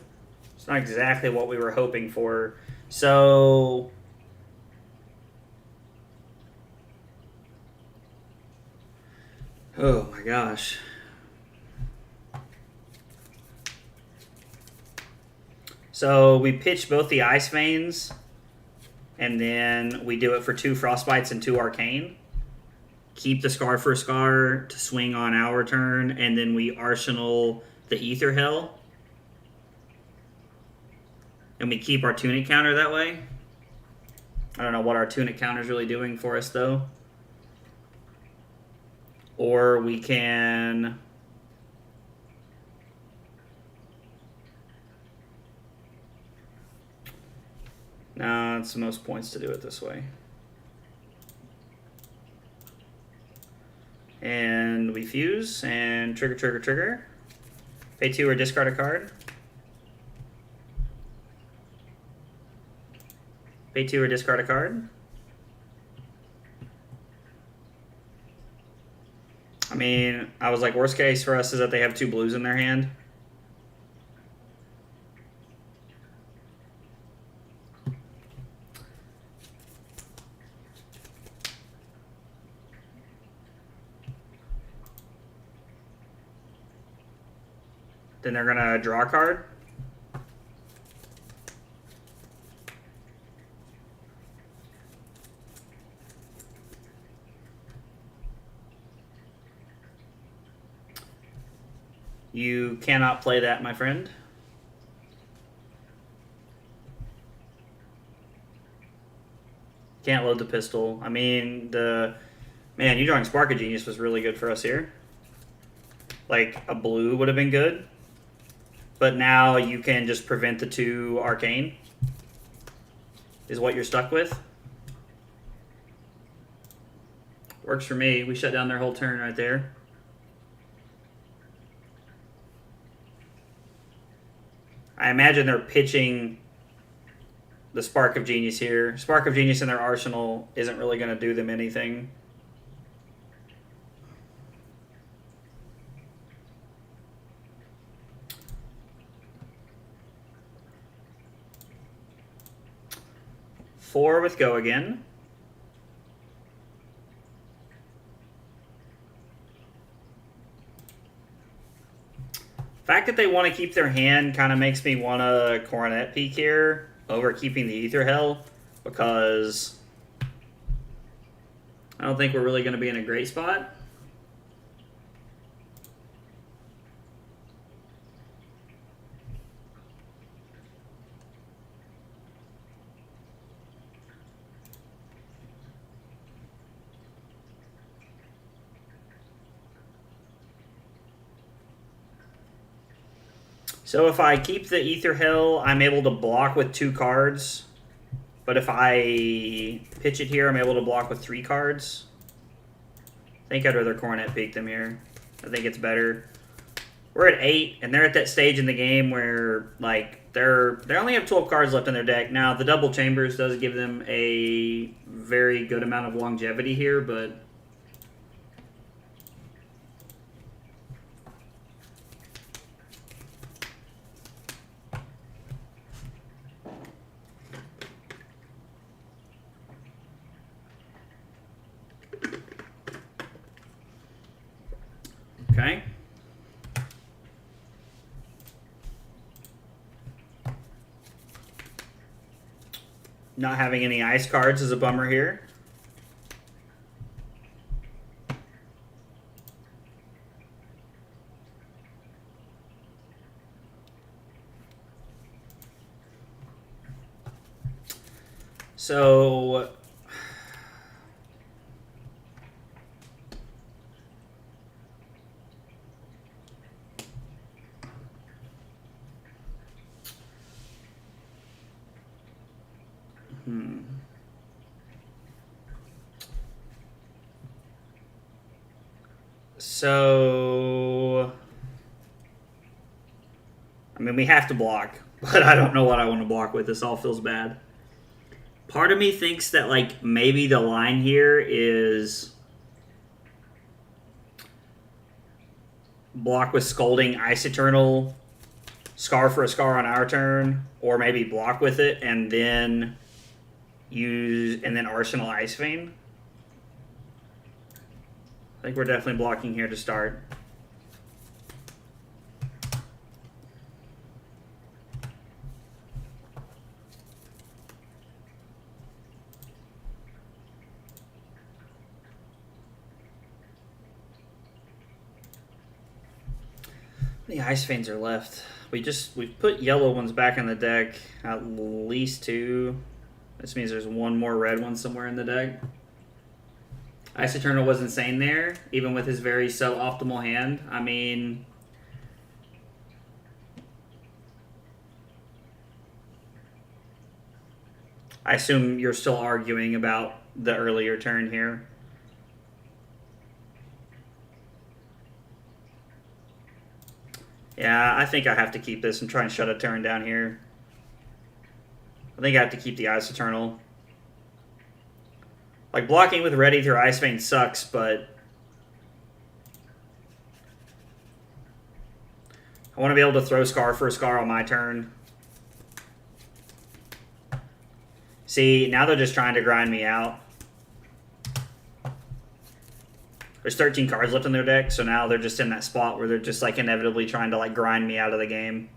It's not exactly what we were hoping for. So oh my gosh. So we pitch both the Ice Veins, and then we do it for 2 Frostbites and 2 Arcane. Keep the Scar for Scar to swing on our turn, and then we Arsenal the Ether Hell. And we keep our Tunic counter that way. I don't know what our Tunic counter is really doing for us, though. Or we can... No, it's the most points to do it this way. And we fuse, and trigger, trigger, trigger. Pay 2 or discard a card. Pay 2 or discard a card. I mean, I was like, worst case for us is that they have 2 blues in their hand. Then they're going to draw a card. You cannot play that, my friend. Can't load the pistol. I mean, man, you drawing Spark of Genius was really good for us here. Like, a blue would have been good. But now you can just prevent the 2 Arcane, is what you're stuck with. Works for me. We shut down their whole turn right there. I imagine they're pitching the Spark of Genius here. Spark of Genius in their arsenal isn't really going to do them anything. Four with go again. The fact that they want to keep their hand kind of makes me want to Coronet Peak here over keeping the Ether Hell, because I don't think we're really going to be in a great spot. So if I keep the Ether Hell, I'm able to block with 2 cards. But if I pitch it here, I'm able to block with 3 cards. I think I'd rather Coronet Peak them here. I think it's better. We're at 8, and they're at that stage in the game where, like, they only have 12 cards left in their deck. Now, the Double Chambers does give them a very good amount of longevity here, but... Okay. Not having any ice cards is a bummer here. So I mean, we have to block, but I don't know what I want to block with. This all feels bad. Part of me thinks that, like, maybe the line here is block with Scolding, Ice Eternal, Scar for a Scar on our turn, or maybe block with it and then Arsenal Ice Vein. I think we're definitely blocking here to start. The Ice Veins are left. We've put yellow ones back in the deck, at least 2. This means there's one more red one somewhere in the deck. Ice Eternal was insane there, even with his very suboptimal hand. I mean, I assume you're still arguing about the earlier turn here. Yeah, I think I have to keep this and try and shut a turn down here. I think I have to keep the Ice Eternal. Like, blocking with Ready through Ice Vein sucks, but I want to be able to throw Scar for a Scar on my turn. See, now they're just trying to grind me out. There's 13 cards left in their deck, so now they're just in that spot where they're just, like, inevitably trying to, like, grind me out of the game.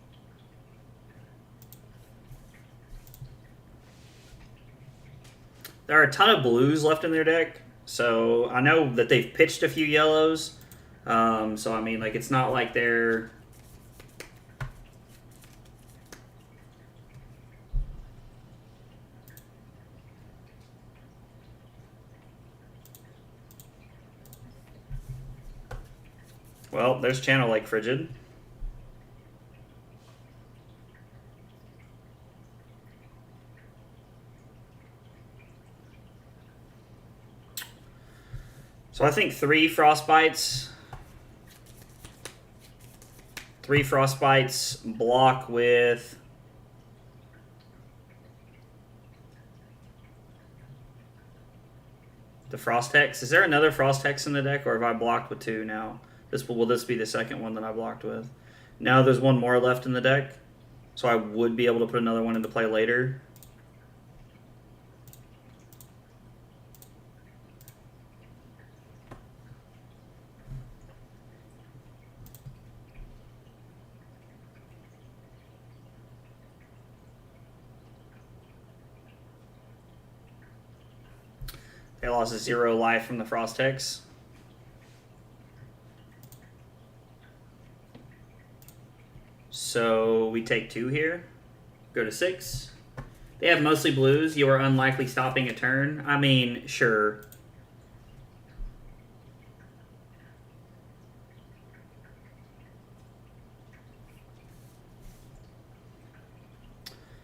There are a ton of blues left in their deck, so I know that they've pitched a few yellows. So, I mean, like, it's not like they're... Well, there's Channel Lake Frigid. So I think 3 Frostbites. 3 Frostbites block with... the Frost Hex. Is there another Frost Hex in the deck, or have I blocked with 2 now? Will this be the second one that I blocked with? No, there's one more left in the deck, so I would be able to put another one into play later. They lost 0 life from the Frost Hex. So we take 2 here, go to 6. They have mostly blues. You are unlikely stopping a turn. I mean, sure.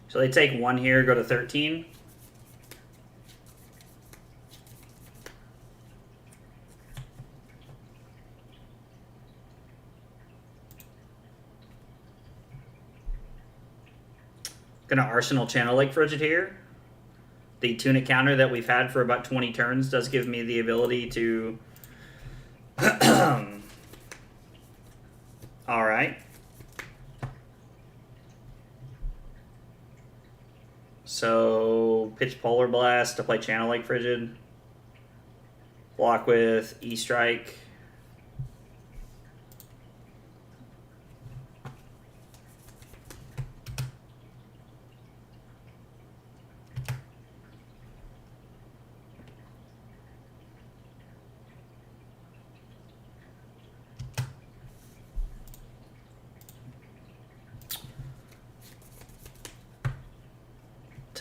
So they take 1 here, go to 13. Gonna Arsenal Channel Lake Frigid here. The Tunic counter that we've had for about 20 turns does give me the ability to... Alright. So, pitch Polar Blast to play Channel Lake Frigid. Block with E-Strike.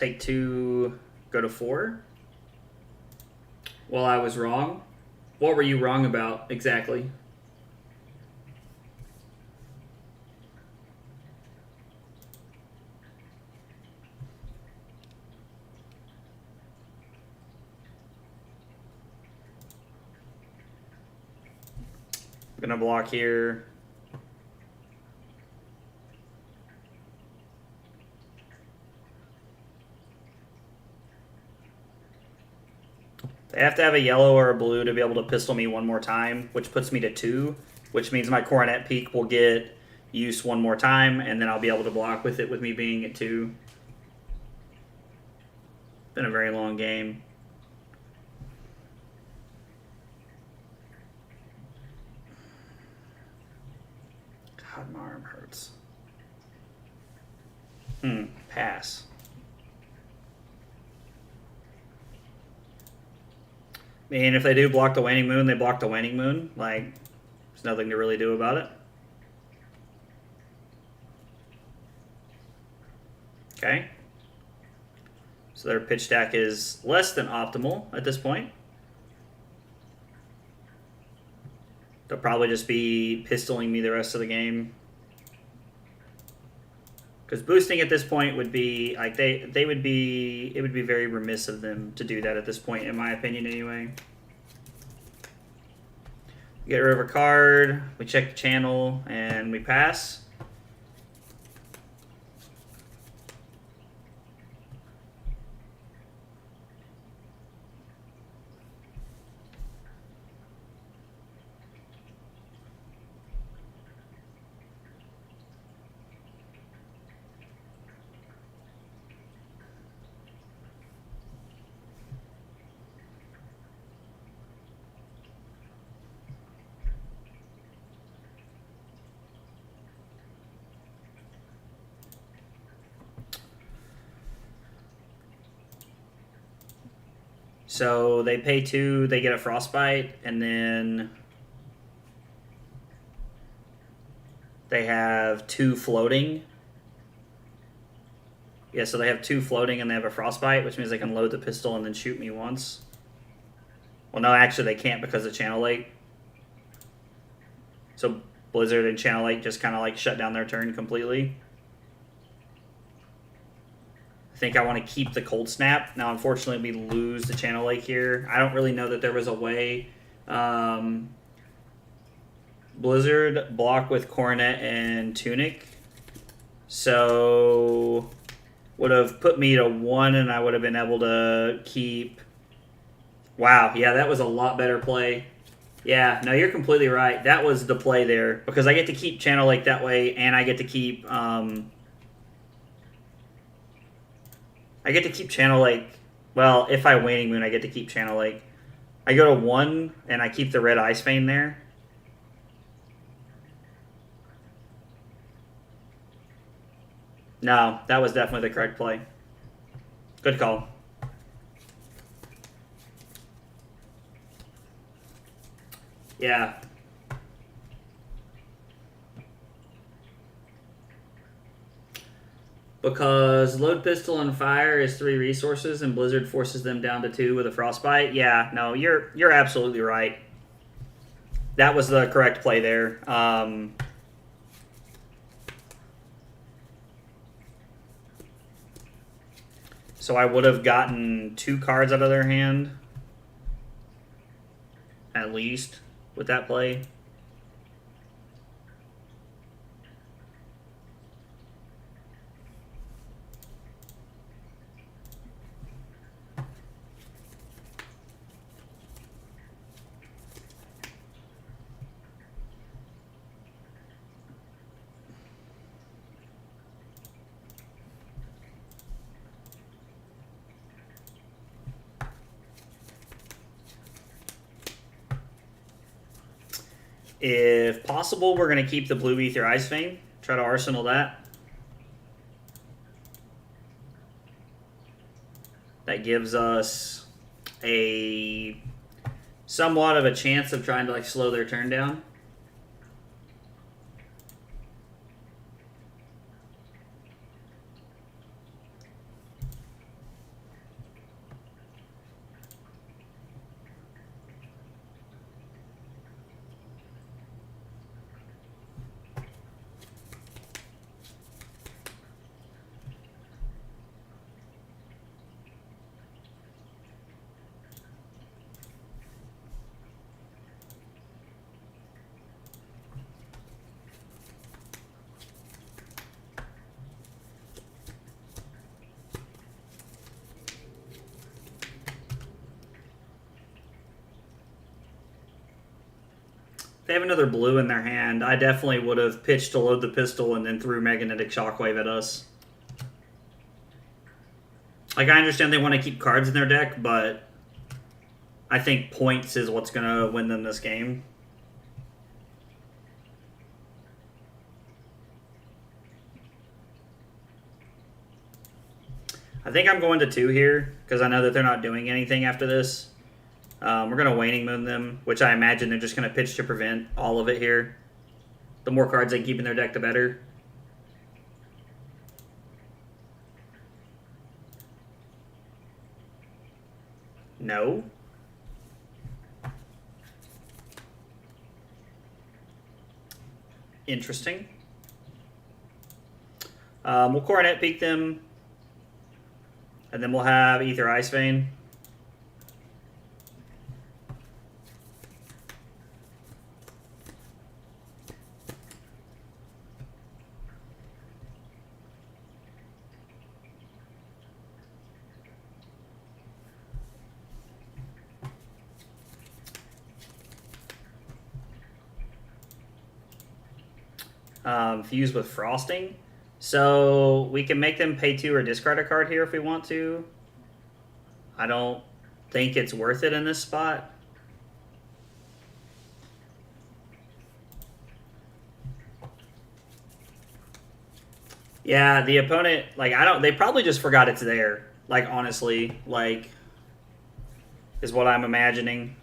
take 2, go to 4. Well, I was wrong. What were you wrong about exactly? I'm gonna block here. They have to have a yellow or a blue to be able to pistol me one more time, which puts me to 2, which means my coronet peak will get use one more time, and then I'll be able to block with it with me being at 2. Been a very long game. God, my arm hurts. Pass. I mean, if they do block the waning moon, they block the waning moon. Like, there's nothing to really do about it. Okay. So their pitch stack is less than optimal at this point. They'll probably just be pistoling me the rest of the game. Because boosting at this point would be like it would be very remiss of them to do that at this point, in my opinion, anyway. Get rid of a card, we check the channel, and we pass. So they pay 2, they get a frostbite, and then they have 2 floating. Yeah, so they have 2 floating and they have a frostbite, which means they can load the pistol and then shoot me once. Well, no, actually they can't because of Channel Lake. So Blizzard and Channel Lake just kind of like shut down their turn completely. I think I want to keep the Cold Snap. Now, unfortunately, we lose the Channel Lake here. I don't really know that there was a way. Blizzard block with Coronet and Tunic. So would have put me to 1 and I would have been able to keep... Wow, yeah, that was a lot better play. Yeah, no, you're completely right. That was the play there. Because I get to keep Channel Lake that way, and I get to keep... I get to keep Channel Lake. Well, if I Waning Moon, I get to keep Channel Lake. I go to 1, and I keep the red Ice Vein there. No, that was definitely the correct play. Good call. Yeah. Because Load Pistol and Fire is 3 resources, and Blizzard forces them down to 2 with a Frostbite. Yeah, no, you're absolutely right. That was the correct play there. So I would have gotten 2 cards out of their hand, at least, with that play. If possible, we're going to keep the Blue Ether Ice Vein. Try to arsenal that. That gives us a somewhat of a chance of trying to like slow their turn down. they have another blue in their hand, I definitely would have pitched to load the pistol and then threw Magnetic Shockwave at us. Like, I understand they want to keep cards in their deck, but I think points is what's going to win them this game. I think I'm going to 2 here, because I know that they're not doing anything after this. We're going to Waning Moon them, which I imagine they're just going to pitch to prevent all of it here. The more cards they keep in their deck, the better. No. Interesting. We'll Coronet Peak them. And then we'll have Ether Ice Vein. Fuse with Frosting. So we can make them pay 2 or discard a card here if we want to. I don't think it's worth it in this spot. Yeah, the opponent, like, they probably just forgot it's there. Like, honestly, like, is what I'm imagining.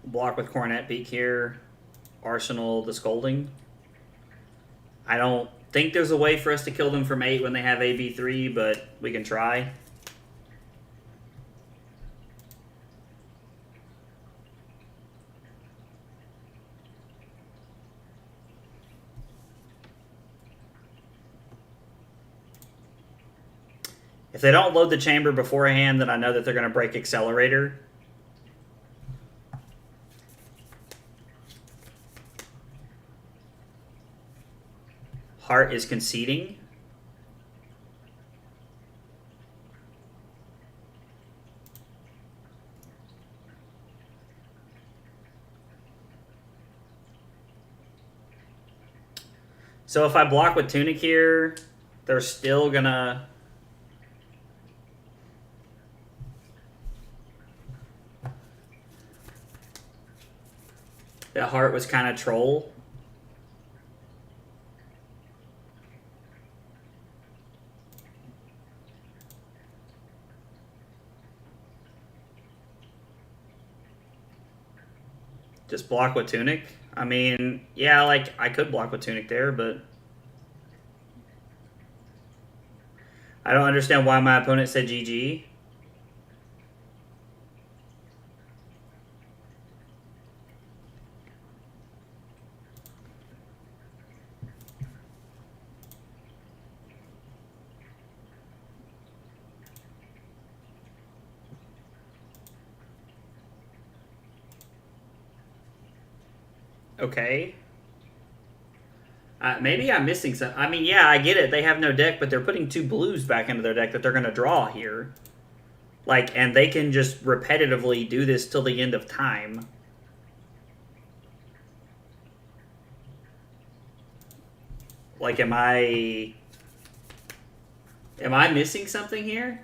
Block with Coronet Peak here. Arsenal the Scolding. I don't think there's a way for us to kill them from 8 when they have AB3, but we can try. If they don't load the chamber beforehand, then I know that they're going to break Accelerator. Heart is conceding. So if I block with Tunic here, they're still gonna... That Heart was kind of troll. Just block with Tunic? I mean, yeah, like, I could block with Tunic there, but... I don't understand why my opponent said GG. Okay. Maybe I'm missing some. I mean, yeah, I get it. They have no deck, but they're putting 2 blues back into their deck that they're going to draw here. Like, and they can just repetitively do this till the end of time. Like, am I missing something here?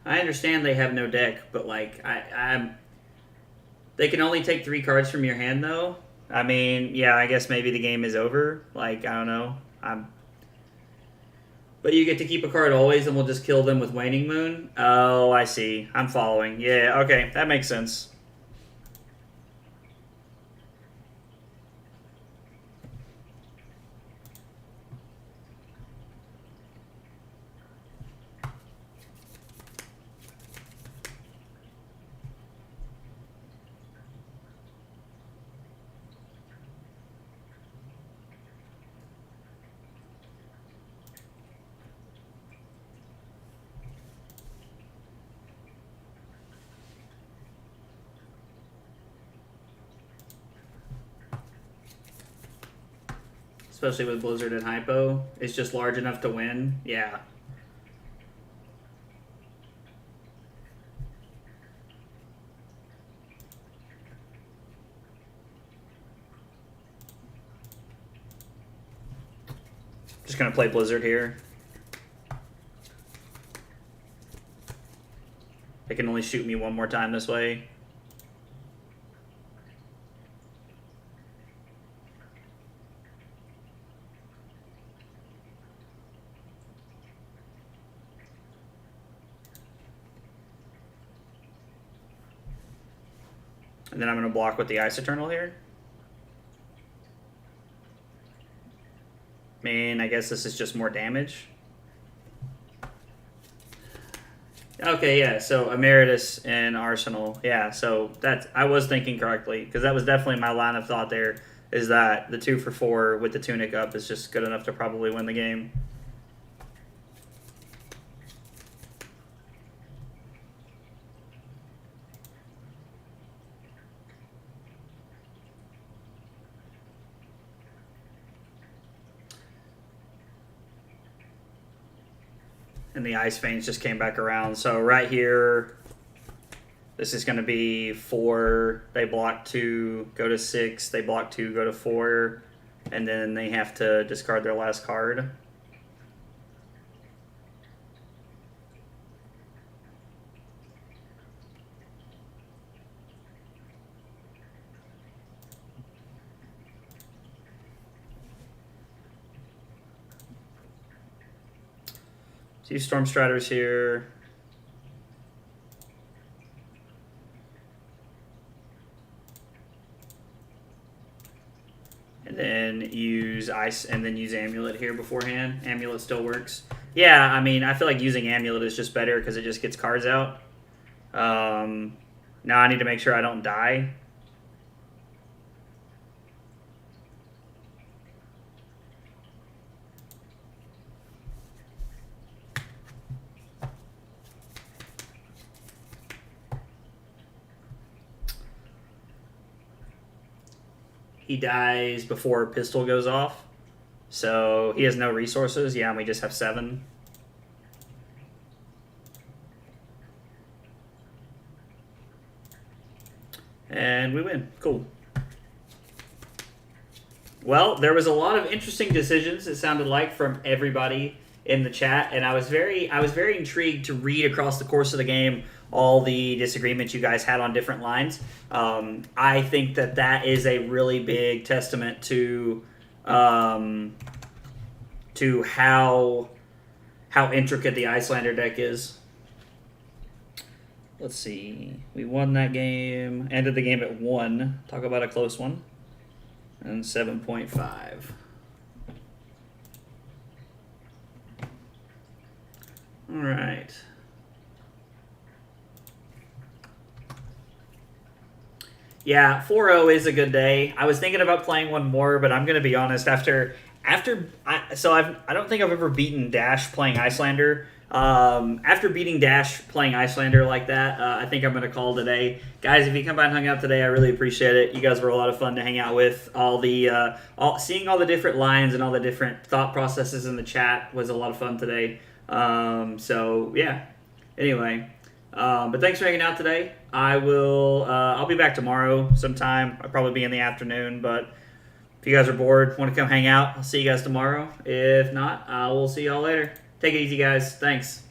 I understand they have no deck, but, like, they can only take 3 cards from your hand, though. I mean, yeah, I guess maybe the game is over. Like, I don't know. But you get to keep a card always, and we'll just kill them with Waning Moon? Oh, I see. I'm following. Yeah, okay. That makes sense. especially with Blizzard and Hypo, is just large enough to win. Yeah. Just going to play Blizzard here. They can only shoot me one more time this way. And then I'm going to block with the Ice Eternal here. I mean, I guess this is just more damage. Okay, yeah, so Emeritus and Arsenal. Yeah, so that's, I was thinking correctly, because that was definitely my line of thought there, is that the 2 for 4 with the Tunic up is just good enough to probably win the game. And the Ice Veins just came back around. So right here, this is going to be 4. They block 2, go to 6. They block 2, go to 4. And then they have to discard their last card. Two Storm Striders here. And then use Ice, and then use Amulet here beforehand. Amulet still works. Yeah, I mean, I feel like using Amulet is just better because it just gets cards out. Now I need to make sure I don't die. He dies before pistol goes off. So he has no resources. Yeah, and we just have 7. And we win. Cool. Well, there was a lot of interesting decisions, it sounded like, from everybody in the chat, and I was very intrigued to read across the course of the game all the disagreements you guys had on different lines. I think that is a really big testament to how intricate the Iyslander deck is. Let's see. We won that game. Ended the game at 1. Talk about a close one. And 7.5. All right. Yeah, 4-0 is a good day. I was thinking about playing one more, but I'm going to be honest. I don't think I've ever beaten Dash playing Iyslander. After beating Dash playing Iyslander like that, I think I'm going to call today. Guys, if you come by and hung out today, I really appreciate it. You guys were a lot of fun to hang out with. Seeing all the different lines and all the different thought processes in the chat was a lot of fun today. So yeah. Anyway, but thanks for hanging out today. I'll be back tomorrow sometime. I'll probably be in the afternoon, but if you guys are bored, want to come hang out, I'll see you guys tomorrow. If not, I will see y'all later. Take it easy, guys. Thanks.